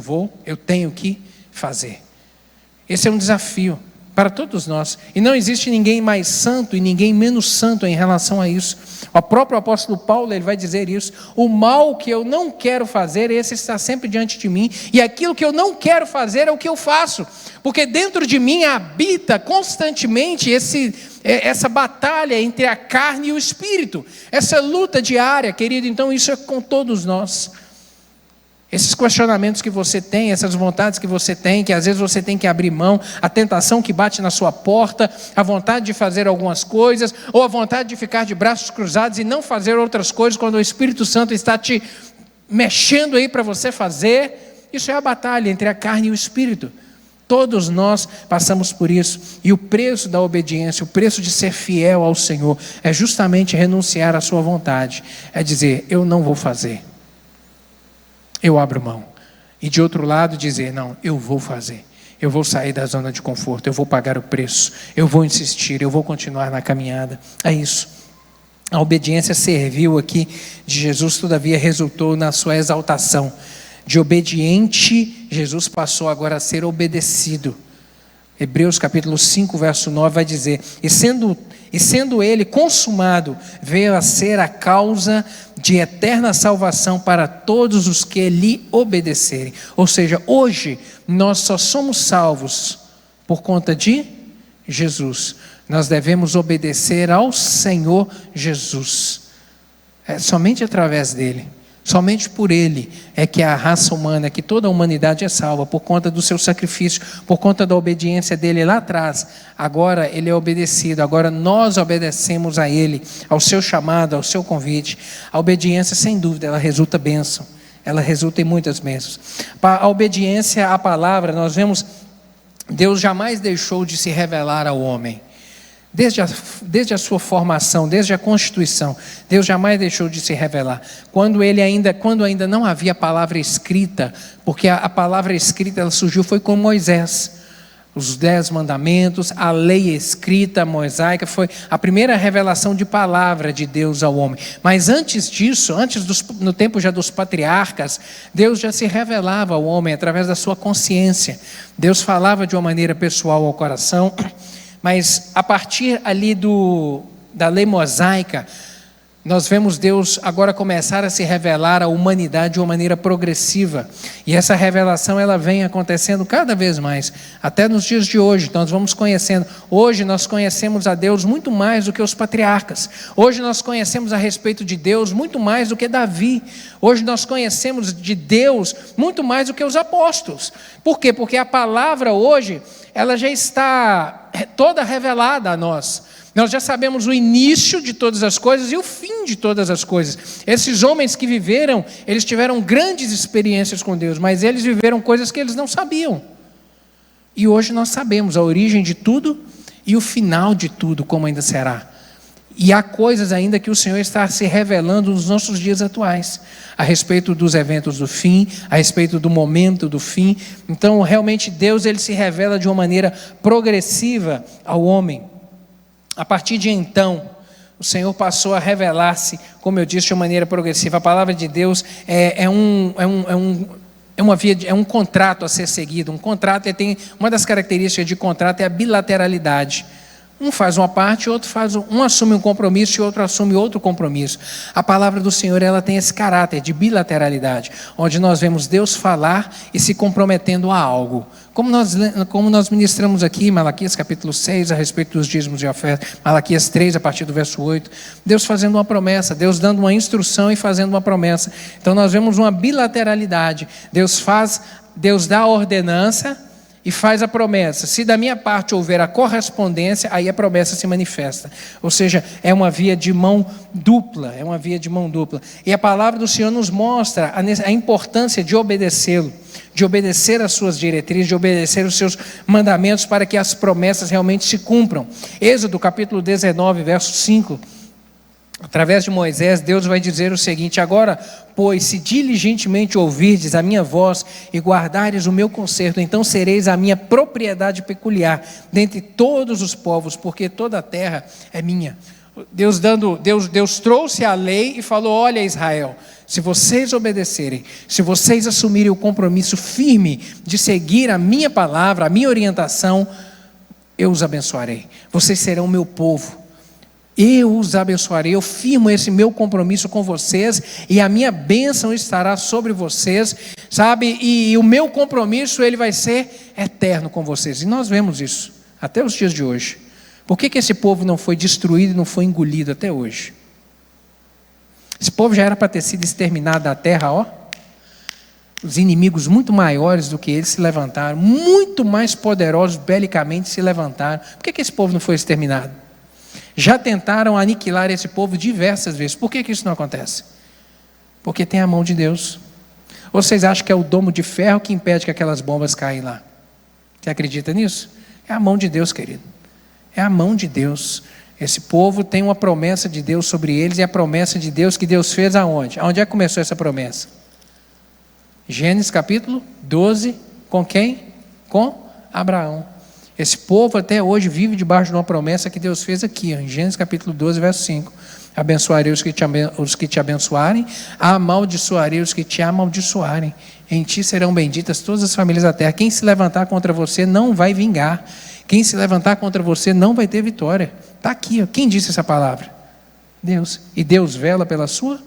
S1: eu tenho que fazer. Esse é um desafio para todos nós. E não existe ninguém mais santo e ninguém menos santo em relação a isso. O próprio apóstolo Paulo, ele vai dizer isso: o mal que eu não quero fazer, esse está sempre diante de mim, e aquilo que eu não quero fazer é o que eu faço, porque dentro de mim habita constantemente essa batalha entre a carne e o espírito, essa luta diária, querido. Então isso é com todos nós. Esses questionamentos que você tem, essas vontades que você tem, que às vezes você tem que abrir mão, a tentação que bate na sua porta, a vontade de fazer algumas coisas, ou a vontade de ficar de braços cruzados e não fazer outras coisas quando o Espírito Santo está te mexendo aí para você fazer. Isso é a batalha entre a carne e o espírito. Todos nós passamos por isso. E o preço da obediência, o preço de ser fiel ao Senhor, é justamente renunciar à sua vontade. É dizer, eu não vou fazer. Eu abro mão. E de outro lado dizer, não, eu vou fazer. Eu vou sair da zona de conforto, eu vou pagar o preço, eu vou insistir, eu vou continuar na caminhada. É isso. A obediência servil aqui de Jesus, todavia, resultou na sua exaltação. De obediente, Jesus passou agora a ser obedecido. Hebreus capítulo 5, verso 9 vai dizer, e sendo ele consumado, veio a ser a causa de eterna salvação para todos os que lhe obedecerem. Ou seja, hoje nós só somos salvos por conta de Jesus. Nós devemos obedecer ao Senhor Jesus. É somente através dele. Somente por ele é que a raça humana, que toda a humanidade é salva, por conta do seu sacrifício, por conta da obediência dele lá atrás. Agora ele é obedecido, agora nós obedecemos a ele, ao seu chamado, ao seu convite. A obediência, sem dúvida, ela resulta bênção, ela resulta em muitas bênçãos. A obediência à palavra, nós vemos, Deus jamais deixou de se revelar ao homem. Desde a sua formação, desde a constituição, Deus jamais deixou de se revelar. Quando ainda não havia palavra escrita, porque a palavra escrita ela surgiu foi com Moisés. Os 10 mandamentos, a lei escrita mosaica, foi a primeira revelação de palavra de Deus ao homem. Mas antes disso, no tempo já dos patriarcas, Deus já se revelava ao homem através da sua consciência. Deus falava de uma maneira pessoal ao coração. Mas a partir ali da lei mosaica, nós vemos Deus agora começar a se revelar à humanidade de uma maneira progressiva. E essa revelação ela vem acontecendo cada vez mais, até nos dias de hoje. Nós vamos conhecendo. Hoje nós conhecemos a Deus muito mais do que os patriarcas. Hoje nós conhecemos a respeito de Deus muito mais do que Davi. Hoje nós conhecemos de Deus muito mais do que os apóstolos. Por quê? Porque a palavra hoje, ela já está toda revelada a nós. Nós já sabemos o início de todas as coisas e o fim de todas as coisas. Esses homens que viveram, eles tiveram grandes experiências com Deus, mas eles viveram coisas que eles não sabiam. E hoje nós sabemos a origem de tudo e o final de tudo, como ainda será. E há coisas ainda que o Senhor está se revelando nos nossos dias atuais, a respeito dos eventos do fim, a respeito do momento do fim. Então, realmente, Deus ele se revela de uma maneira progressiva ao homem. A partir de então, o Senhor passou a revelar-se, como eu disse, de uma maneira progressiva. A palavra de Deus é um contrato a ser seguido. Um contrato, ele tem, uma das características de contrato é a bilateralidade. Um faz uma parte, outro faz um assume um compromisso e outro assume outro compromisso. A palavra do Senhor ela tem esse caráter de bilateralidade, onde nós vemos Deus falar e se comprometendo a algo. Como nós ministramos aqui em Malaquias capítulo 6, a respeito dos dízimos de oferta, Malaquias 3, a partir do verso 8, Deus fazendo uma promessa, Deus dando uma instrução e fazendo uma promessa. Então nós vemos uma bilateralidade. Deus dá a ordenança e faz a promessa. Se da minha parte houver a correspondência, aí a promessa se manifesta. Ou seja, é uma via de mão dupla, E a palavra do Senhor nos mostra a importância de obedecê-lo, de obedecer às suas diretrizes, de obedecer os seus mandamentos para que as promessas realmente se cumpram. Êxodo capítulo 19, verso 5. Através de Moisés, Deus vai dizer o seguinte: agora, pois, se diligentemente ouvirdes a minha voz e guardares o meu conserto, então sereis a minha propriedade peculiar dentre todos os povos, porque toda a terra é minha. Deus trouxe a lei e falou: olha, Israel, se vocês obedecerem, se vocês assumirem o compromisso firme de seguir a minha palavra, a minha orientação, eu os abençoarei, vocês serão meu povo. Eu os abençoarei, eu firmo esse meu compromisso com vocês e a minha bênção estará sobre vocês, sabe? E o meu compromisso ele vai ser eterno com vocês. E nós vemos isso até os dias de hoje. Por que esse povo não foi destruído e não foi engolido até hoje? Esse povo já era para ter sido exterminado da terra, ó. Os inimigos muito maiores do que eles se levantaram, muito mais poderosos belicamente se levantaram. Por que esse povo não foi exterminado? Já tentaram aniquilar esse povo diversas vezes. Por que isso não acontece? Porque tem a mão de Deus. Ou vocês acham que é o domo de ferro que impede que aquelas bombas caem lá? Você acredita nisso? É a mão de Deus, querido. É a mão de Deus. Esse povo tem uma promessa de Deus sobre eles, e a promessa de Deus que Deus fez aonde? Aonde é que começou essa promessa? Gênesis capítulo 12, com quem? Com Abraão. Esse povo até hoje vive debaixo de uma promessa que Deus fez aqui, em Gênesis capítulo 12, verso 5. Abençoarei os que te abençoarem, amaldiçoarei os que te amaldiçoarem. Em ti serão benditas todas as famílias da terra. Quem se levantar contra você não vai vingar. Quem se levantar contra você não vai ter vitória. Está aqui, ó. Quem disse essa palavra? Deus. E Deus vela pela sua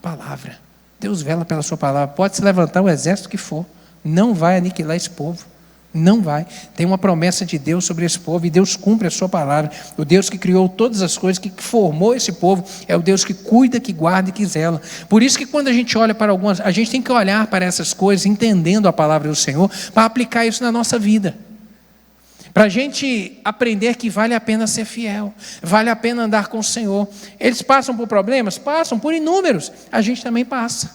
S1: palavra. Deus vela pela sua palavra. Pode se levantar o exército que for, não vai aniquilar esse povo. Não vai. Tem uma promessa de Deus sobre esse povo, e Deus cumpre a sua palavra. O Deus que criou todas as coisas, que formou esse povo, é o Deus que cuida, que guarda e que zela. Por isso que quando a gente olha para a gente tem que olhar para essas coisas, entendendo a palavra do Senhor, para aplicar isso na nossa vida. Para a gente aprender que vale a pena ser fiel, vale a pena andar com o Senhor. Eles passam por problemas? Passam por inúmeros. A gente também passa.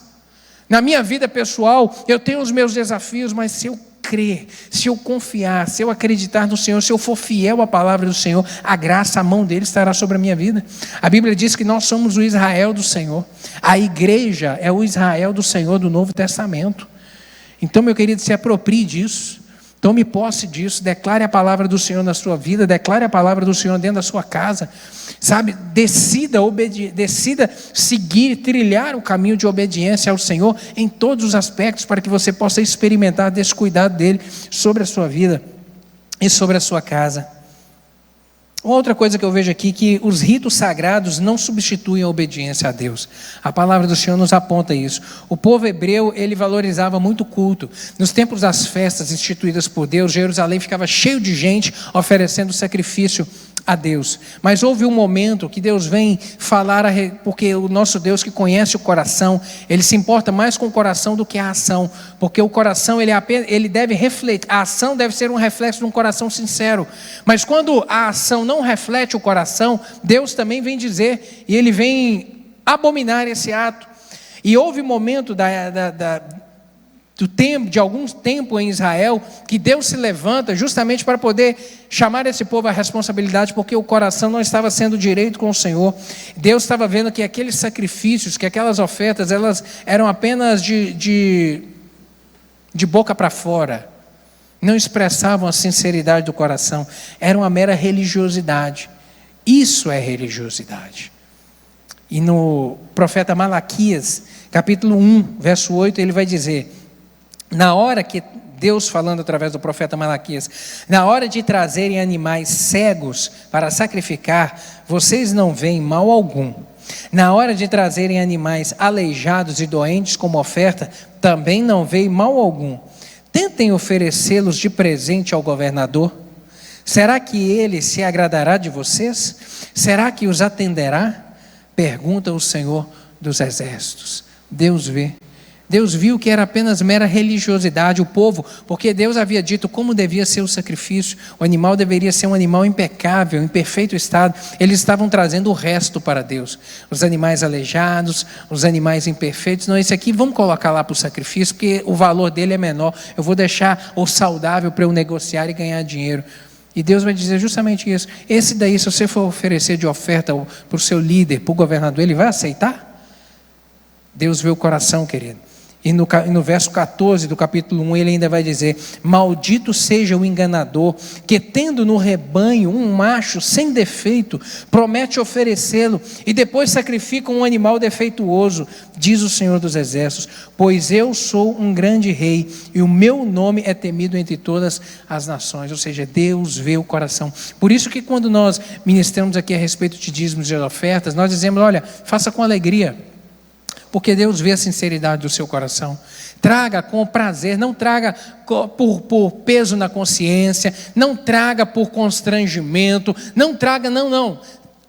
S1: Na minha vida pessoal, eu tenho os meus desafios, mas se eu crer, se eu confiar, se eu acreditar no Senhor, se eu for fiel à palavra do Senhor, a graça, a mão dele estará sobre a minha vida. A Bíblia diz que nós somos o Israel do Senhor. A igreja é o Israel do Senhor do Novo Testamento. Então, meu querido, se aproprie disso. Tome posse disso, declare a palavra do Senhor na sua vida, declare a palavra do Senhor dentro da sua casa, sabe, decida seguir, trilhar o caminho de obediência ao Senhor em todos os aspectos, para que você possa experimentar desse cuidado dele sobre a sua vida e sobre a sua casa. Outra coisa que eu vejo aqui, que os ritos sagrados não substituem a obediência a Deus. A palavra do Senhor nos aponta isso. O povo hebreu, ele valorizava muito o culto. Nos tempos das festas instituídas por Deus, Jerusalém ficava cheio de gente oferecendo sacrifício a Deus. Mas houve um momento que Deus vem falar, porque o nosso Deus que conhece o coração, ele se importa mais com o coração do que a ação, porque o coração ele deve refletir, a ação deve ser um reflexo de um coração sincero, mas quando a ação não reflete o coração, Deus também vem dizer, e ele vem abominar esse ato. E houve um momento de algum tempo em Israel, que Deus se levanta justamente para poder chamar esse povo à responsabilidade, porque o coração não estava sendo direito com o Senhor. Deus estava vendo que aqueles sacrifícios, que aquelas ofertas, elas eram apenas de boca para fora, não expressavam a sinceridade do coração, era uma mera religiosidade. Isso é religiosidade. E no profeta Malaquias, capítulo 1, verso 8, ele vai dizer: na hora que Deus falando através do profeta Malaquias, na hora de trazerem animais cegos para sacrificar, vocês não veem mal algum. Na hora de trazerem animais aleijados e doentes como oferta, também não veem mal algum. Tentem oferecê-los de presente ao governador. Será que ele se agradará de vocês? Será que os atenderá? Pergunta o Senhor dos Exércitos. Deus vê. Deus viu que era apenas mera religiosidade, o povo, porque Deus havia dito como devia ser o sacrifício. O animal deveria ser um animal impecável, em perfeito estado. Eles estavam trazendo o resto para Deus. Os animais aleijados, os animais imperfeitos. Não, esse aqui vamos colocar lá para o sacrifício, porque o valor dele é menor. Eu vou deixar o saudável para eu negociar e ganhar dinheiro. E Deus vai dizer justamente isso. Esse daí, se você for oferecer de oferta para o seu líder, para o governador, ele vai aceitar? Deus vê o coração, querido. E no verso 14 do capítulo 1, ele ainda vai dizer: maldito seja o enganador, que tendo no rebanho um macho sem defeito, promete oferecê-lo, e depois sacrifica um animal defeituoso, diz o Senhor dos Exércitos, pois eu sou um grande rei, e o meu nome é temido entre todas as nações. Ou seja, Deus vê o coração. Por isso que quando nós ministramos aqui a respeito de dízimos e ofertas, nós dizemos: olha, faça com alegria, porque Deus vê a sinceridade do seu coração. Traga com prazer, não traga por peso na consciência, não traga por constrangimento, não traga, não.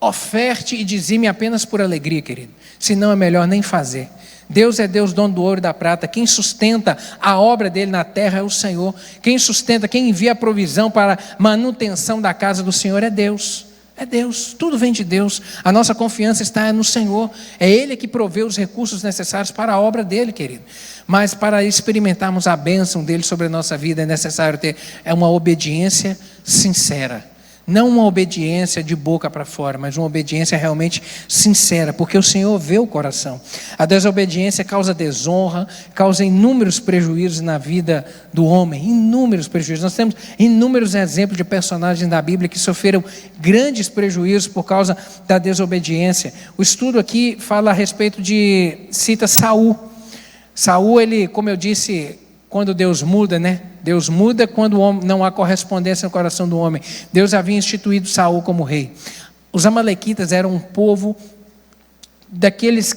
S1: Oferte e dizime apenas por alegria, querido. Senão é melhor nem fazer. Deus é Deus, dono do ouro e da prata. Quem sustenta a obra dele na terra é o Senhor. Quem sustenta, quem envia a provisão para a manutenção da casa do Senhor é Deus. É Deus, tudo vem de Deus. A nossa confiança está no Senhor. É Ele que provê os recursos necessários para a obra dele, querido. Mas para experimentarmos a bênção dele sobre a nossa vida, é necessário ter uma obediência sincera. Não uma obediência de boca para fora, mas uma obediência realmente sincera, porque o Senhor vê o coração. A desobediência causa desonra, causa inúmeros prejuízos na vida do homem, inúmeros prejuízos. Nós temos inúmeros exemplos de personagens da Bíblia que sofreram grandes prejuízos por causa da desobediência. O estudo aqui fala a respeito cita Saul. Saul, ele, como eu disse, quando Deus muda, né? Deus muda quando não há correspondência no coração do homem. Deus havia instituído Saul como rei. Os amalequitas eram um povo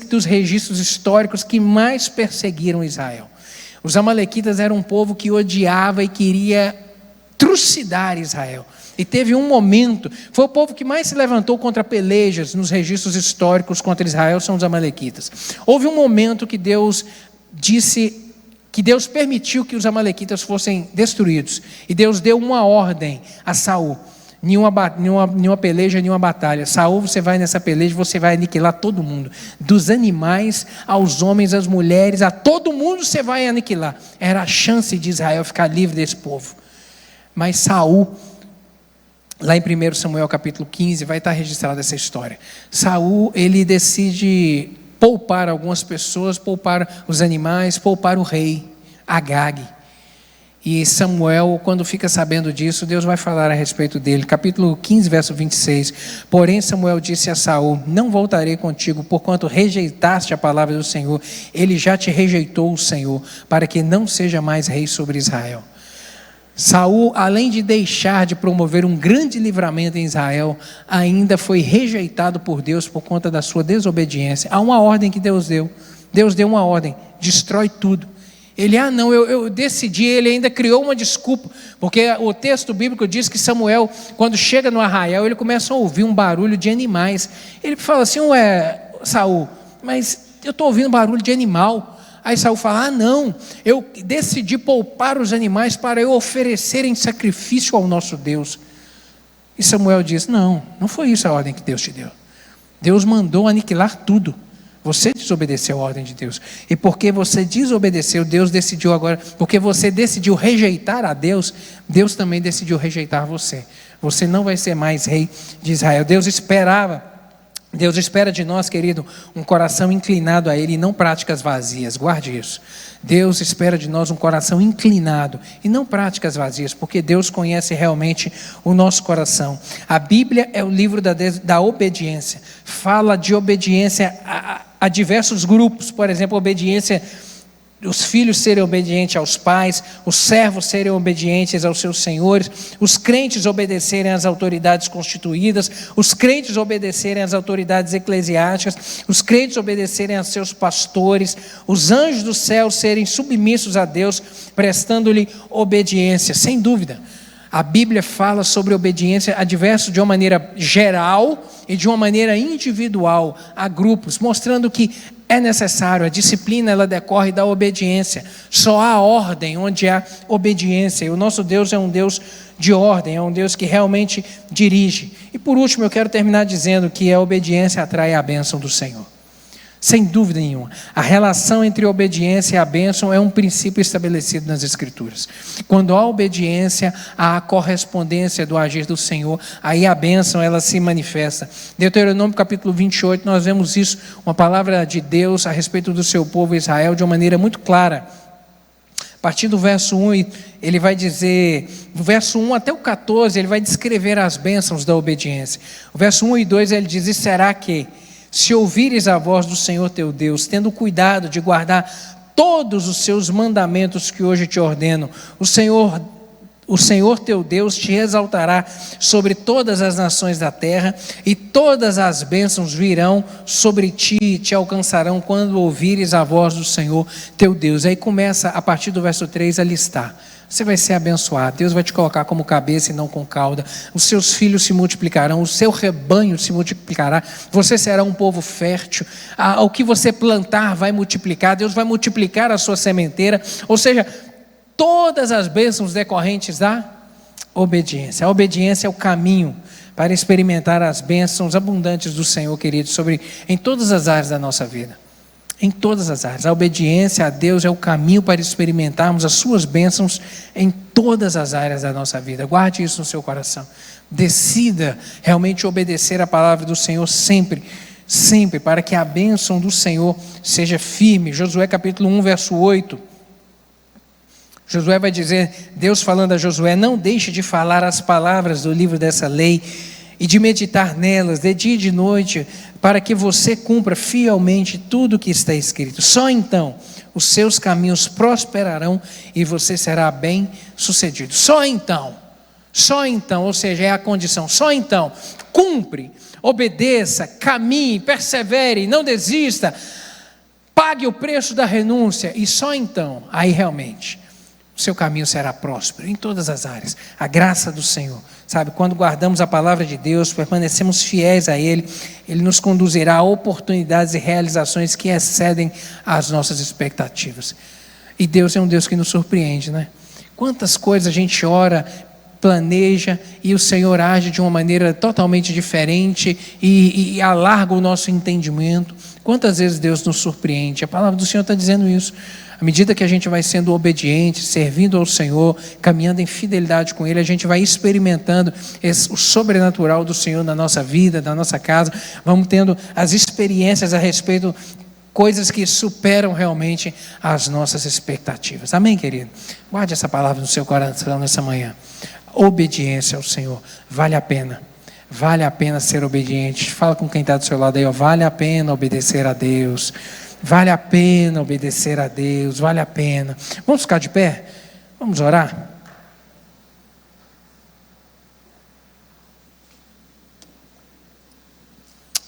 S1: dos registros históricos que mais perseguiram Israel. Os amalequitas eram um povo que odiava e queria trucidar Israel. E teve um momento, foi o povo que mais se levantou contra pelejas nos registros históricos contra Israel, são os amalequitas. Houve um momento que Deus permitiu que os amalequitas fossem destruídos. E Deus deu uma ordem a Saul: nenhuma peleja, nenhuma batalha. Saul, você vai nessa peleja, você vai aniquilar todo mundo. Dos animais, aos homens, às mulheres, a todo mundo você vai aniquilar. Era a chance de Israel ficar livre desse povo. Mas Saul, lá em 1 Samuel capítulo 15, vai estar registrada essa história. Saul, ele decide poupar algumas pessoas, poupar os animais, poupar o rei, Agag. E Samuel, quando fica sabendo disso, Deus vai falar a respeito dele. Capítulo 15, verso 26. Porém Samuel disse a Saul: não voltarei contigo, porquanto rejeitaste a palavra do Senhor. Ele já te rejeitou, o Senhor, para que não seja mais rei sobre Israel. Saul, além de deixar de promover um grande livramento em Israel, ainda foi rejeitado por Deus por conta da sua desobediência. Há uma ordem que Deus deu. Deus deu uma ordem: destrói tudo. Ele, eu decidi. Ele ainda criou uma desculpa, porque o texto bíblico diz que Samuel, quando chega no arraial, ele começa a ouvir um barulho de animais. Ele fala assim: Saul, mas eu estou ouvindo barulho de animal. Aí Saul fala: não, eu decidi poupar os animais para eu oferecer em sacrifício ao nosso Deus. E Samuel diz: não foi isso a ordem que Deus te deu. Deus mandou aniquilar tudo. Você desobedeceu a ordem de Deus. E porque você desobedeceu, Deus decidiu agora, porque você decidiu rejeitar a Deus, Deus também decidiu rejeitar você. Você não vai ser mais rei de Israel. Deus espera de nós, querido, um coração inclinado a Ele e não práticas vazias. Guarde isso. Deus espera de nós um coração inclinado e não práticas vazias, porque Deus conhece realmente o nosso coração. A Bíblia é o livro da obediência. Fala de obediência a diversos grupos. Por exemplo, obediência, os filhos serem obedientes aos pais, os servos serem obedientes aos seus senhores, os crentes obedecerem às autoridades constituídas, os crentes obedecerem às autoridades eclesiásticas, os crentes obedecerem aos seus pastores, os anjos do céu serem submissos a Deus, prestando-lhe obediência. Sem dúvida, a Bíblia fala sobre obediência a diversos, de uma maneira geral e de uma maneira individual, a grupos, mostrando que é necessário, a disciplina ela decorre da obediência. Só há ordem onde há obediência. E o nosso Deus é um Deus de ordem, é um Deus que realmente dirige. E por último, eu quero terminar dizendo que a obediência atrai a bênção do Senhor. Sem dúvida nenhuma. A relação entre a obediência e a bênção é um princípio estabelecido nas Escrituras. Quando há obediência, há a correspondência do agir do Senhor, aí a bênção ela se manifesta. Deuteronômio capítulo 28, nós vemos isso, uma palavra de Deus a respeito do seu povo Israel de uma maneira muito clara. A partir do verso 1, ele vai dizer, do verso 1 até o 14, ele vai descrever as bênçãos da obediência. O verso 1 e 2, ele diz, e será que se ouvires a voz do Senhor teu Deus, tendo cuidado de guardar todos os seus mandamentos que hoje te ordeno, o Senhor teu Deus te exaltará sobre todas as nações da terra, e todas as bênçãos virão sobre ti e te alcançarão quando ouvires a voz do Senhor teu Deus. Aí começa a partir do verso 3 a listar. Você vai ser abençoado, Deus vai te colocar como cabeça e não com cauda, os seus filhos se multiplicarão, o seu rebanho se multiplicará, você será um povo fértil, o que você plantar vai multiplicar, Deus vai multiplicar a sua sementeira, ou seja, todas as bênçãos decorrentes da obediência. A obediência é o caminho para experimentar as bênçãos abundantes do Senhor, querido, em todas as áreas da nossa vida. Em todas as áreas. A obediência a Deus é o caminho para experimentarmos as suas bênçãos em todas as áreas da nossa vida. Guarde isso no seu coração. Decida realmente obedecer a palavra do Senhor sempre, sempre, para que a bênção do Senhor seja firme. Josué capítulo 1, verso 8. Josué vai dizer, Deus falando a Josué, não deixe de falar as palavras do livro dessa lei e de meditar nelas de dia e de noite, para que você cumpra fielmente tudo o que está escrito. Só então os seus caminhos prosperarão e você será bem sucedido. Só então, ou seja, é a condição, só então, cumpre, obedeça, caminhe, persevere, não desista, pague o preço da renúncia, e só então, aí realmente, o seu caminho será próspero em todas as áreas. A graça do Senhor, sabe, quando guardamos a palavra de Deus, permanecemos fiéis a Ele, Ele nos conduzirá a oportunidades e realizações que excedem as nossas expectativas. E Deus é um Deus que nos surpreende, né? Quantas coisas a gente ora, planeja, e o Senhor age de uma maneira totalmente diferente e alarga o nosso entendimento. Quantas vezes Deus nos surpreende? A palavra do Senhor está dizendo isso. À medida que a gente vai sendo obediente, servindo ao Senhor, caminhando em fidelidade com Ele, a gente vai experimentando o sobrenatural do Senhor na nossa vida, na nossa casa. Vamos tendo as experiências a respeito, coisas que superam realmente as nossas expectativas. Amém, querido? Guarde essa palavra no seu coração nessa manhã. Obediência ao Senhor, vale a pena. Vale a pena ser obediente. Fala com quem está do seu lado aí, ó. Vale a pena obedecer a Deus. Vale a pena obedecer a Deus, vale a pena. Vamos ficar de pé? Vamos orar?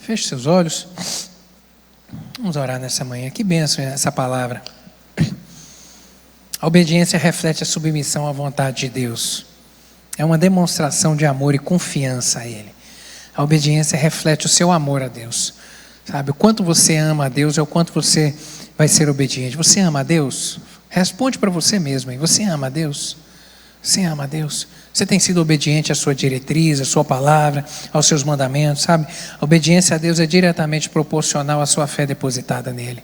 S1: Feche seus olhos. Vamos orar nessa manhã. Que bênção essa palavra. A obediência reflete a submissão à vontade de Deus. É uma demonstração de amor e confiança a Ele. A obediência reflete o seu amor a Deus. Sabe, o quanto você ama a Deus é o quanto você vai ser obediente. Você ama a Deus? Responde para você mesmo aí. Você ama a Deus? Você ama a Deus? Você tem sido obediente à sua diretriz, à sua palavra, aos seus mandamentos, sabe? A obediência a Deus é diretamente proporcional à sua fé depositada nele.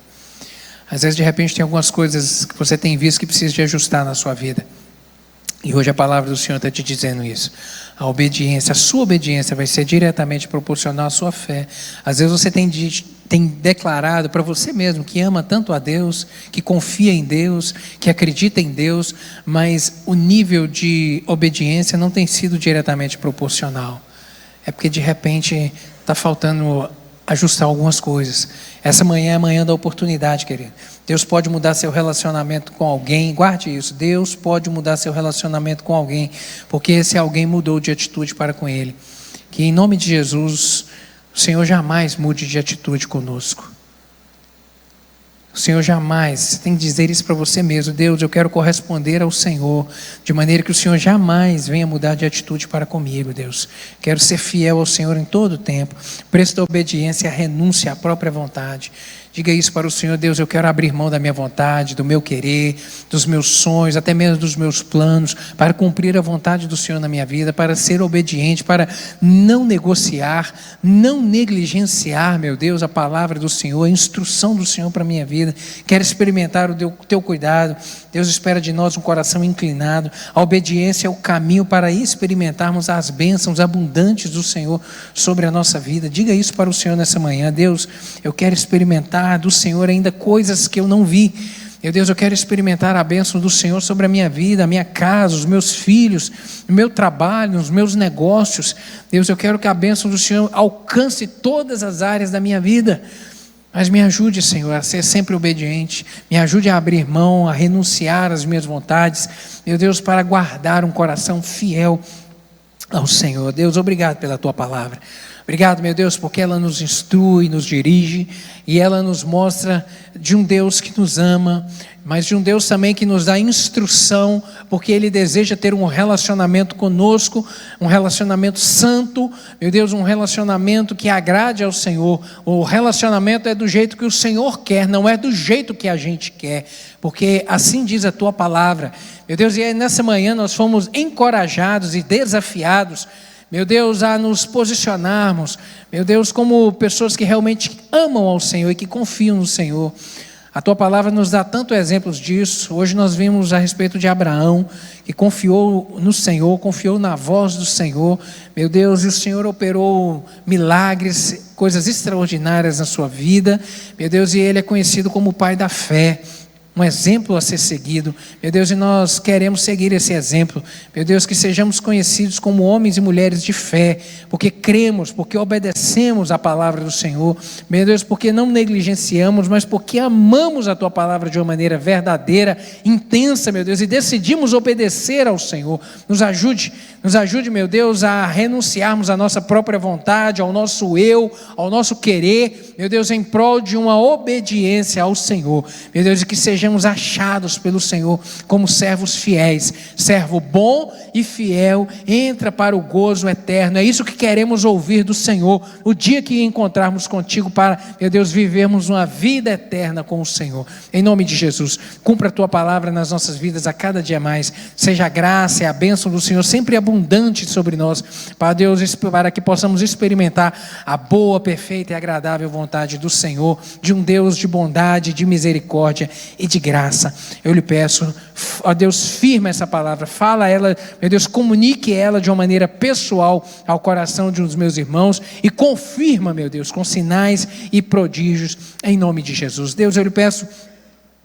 S1: Às vezes, de repente, tem algumas coisas que você tem visto que precisa de ajustar na sua vida. E hoje a palavra do Senhor está te dizendo isso. A obediência, a sua obediência vai ser diretamente proporcional à sua fé. Às vezes você tem declarado para você mesmo que ama tanto a Deus, que confia em Deus, que acredita em Deus, mas o nível de obediência não tem sido diretamente proporcional. É porque de repente está faltando ajustar algumas coisas. Essa manhã é a manhã da oportunidade, querido. Deus pode mudar seu relacionamento com alguém, guarde isso, Deus pode mudar seu relacionamento com alguém, porque esse alguém mudou de atitude para com ele. Que em nome de Jesus, o Senhor jamais mude de atitude conosco. O Senhor jamais, você tem que dizer isso para você mesmo: Deus, eu quero corresponder ao Senhor, de maneira que o Senhor jamais venha mudar de atitude para comigo, Deus. Quero ser fiel ao Senhor em todo o tempo. Preço da obediência é a renúncia à própria vontade. Diga isso para o Senhor: Deus, eu quero abrir mão da minha vontade, do meu querer, dos meus sonhos, até mesmo dos meus planos, para cumprir a vontade do Senhor na minha vida, para ser obediente, para não negociar, não negligenciar, meu Deus, a palavra do Senhor, a instrução do Senhor para a minha vida. Quero experimentar o teu cuidado. Deus espera de nós um coração inclinado. A obediência é o caminho para experimentarmos as bênçãos abundantes do Senhor sobre a nossa vida. Diga isso para o Senhor nessa manhã: Deus, eu quero experimentar do Senhor ainda coisas que eu não vi. Meu Deus, eu quero experimentar a bênção do Senhor sobre a minha vida, a minha casa, os meus filhos, o meu trabalho, os meus negócios. Deus, eu quero que a bênção do Senhor alcance todas as áreas da minha vida. Mas me ajude, Senhor, a ser sempre obediente. Me ajude a abrir mão, a renunciar às minhas vontades. Meu Deus, para guardar um coração fiel ao Senhor. Deus, obrigado pela Tua palavra. Obrigado, meu Deus, porque ela nos instrui, nos dirige, e ela nos mostra de um Deus que nos ama, mas de um Deus também que nos dá instrução, porque Ele deseja ter um relacionamento conosco, um relacionamento santo, meu Deus, um relacionamento que agrade ao Senhor. O relacionamento é do jeito que o Senhor quer, não é do jeito que a gente quer, porque assim diz a Tua palavra. Meu Deus, e aí nessa manhã nós fomos encorajados e desafiados, meu Deus, a nos posicionarmos, meu Deus, como pessoas que realmente amam ao Senhor e que confiam no Senhor. A Tua palavra nos dá tantos exemplos disso. Hoje nós vimos a respeito de Abraão, que confiou no Senhor, confiou na voz do Senhor, meu Deus, e o Senhor operou milagres, coisas extraordinárias na sua vida, meu Deus, e ele é conhecido como o pai da fé. Um exemplo a ser seguido, meu Deus, e nós queremos seguir esse exemplo, meu Deus, que sejamos conhecidos como homens e mulheres de fé, porque cremos, porque obedecemos a palavra do Senhor, meu Deus, porque não negligenciamos, mas porque amamos a Tua palavra de uma maneira verdadeira, intensa, meu Deus, e decidimos obedecer ao Senhor. Nos ajude, meu Deus, a renunciarmos à nossa própria vontade, ao nosso eu, ao nosso querer, meu Deus, em prol de uma obediência ao Senhor, meu Deus, e que sejamos achados pelo Senhor como servos fiéis. Servo bom e fiel entra para o gozo eterno. É isso que queremos ouvir do Senhor o dia que encontrarmos contigo, para, meu Deus, vivermos uma vida eterna com o Senhor. Em nome de Jesus, cumpra a Tua palavra nas nossas vidas a cada dia mais. Seja a graça e a bênção do Senhor sempre abundante sobre nós, para Deus, para que possamos experimentar a boa, perfeita e agradável vontade do Senhor, de um Deus de bondade, de misericórdia e de graça. Eu lhe peço, ó Deus, firma essa palavra, fala ela, meu Deus, comunique ela de uma maneira pessoal ao coração de um dos meus irmãos, e confirma, meu Deus, com sinais e prodígios, em nome de Jesus. Deus, eu lhe peço,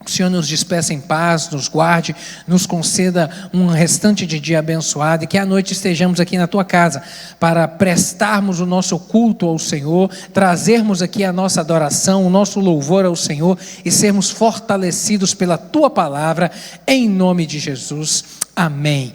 S1: o Senhor nos despeça em paz, nos guarde, nos conceda um restante de dia abençoado, e que à noite estejamos aqui na Tua casa para prestarmos o nosso culto ao Senhor, trazermos aqui a nossa adoração, o nosso louvor ao Senhor, e sermos fortalecidos pela Tua palavra, em nome de Jesus. Amém.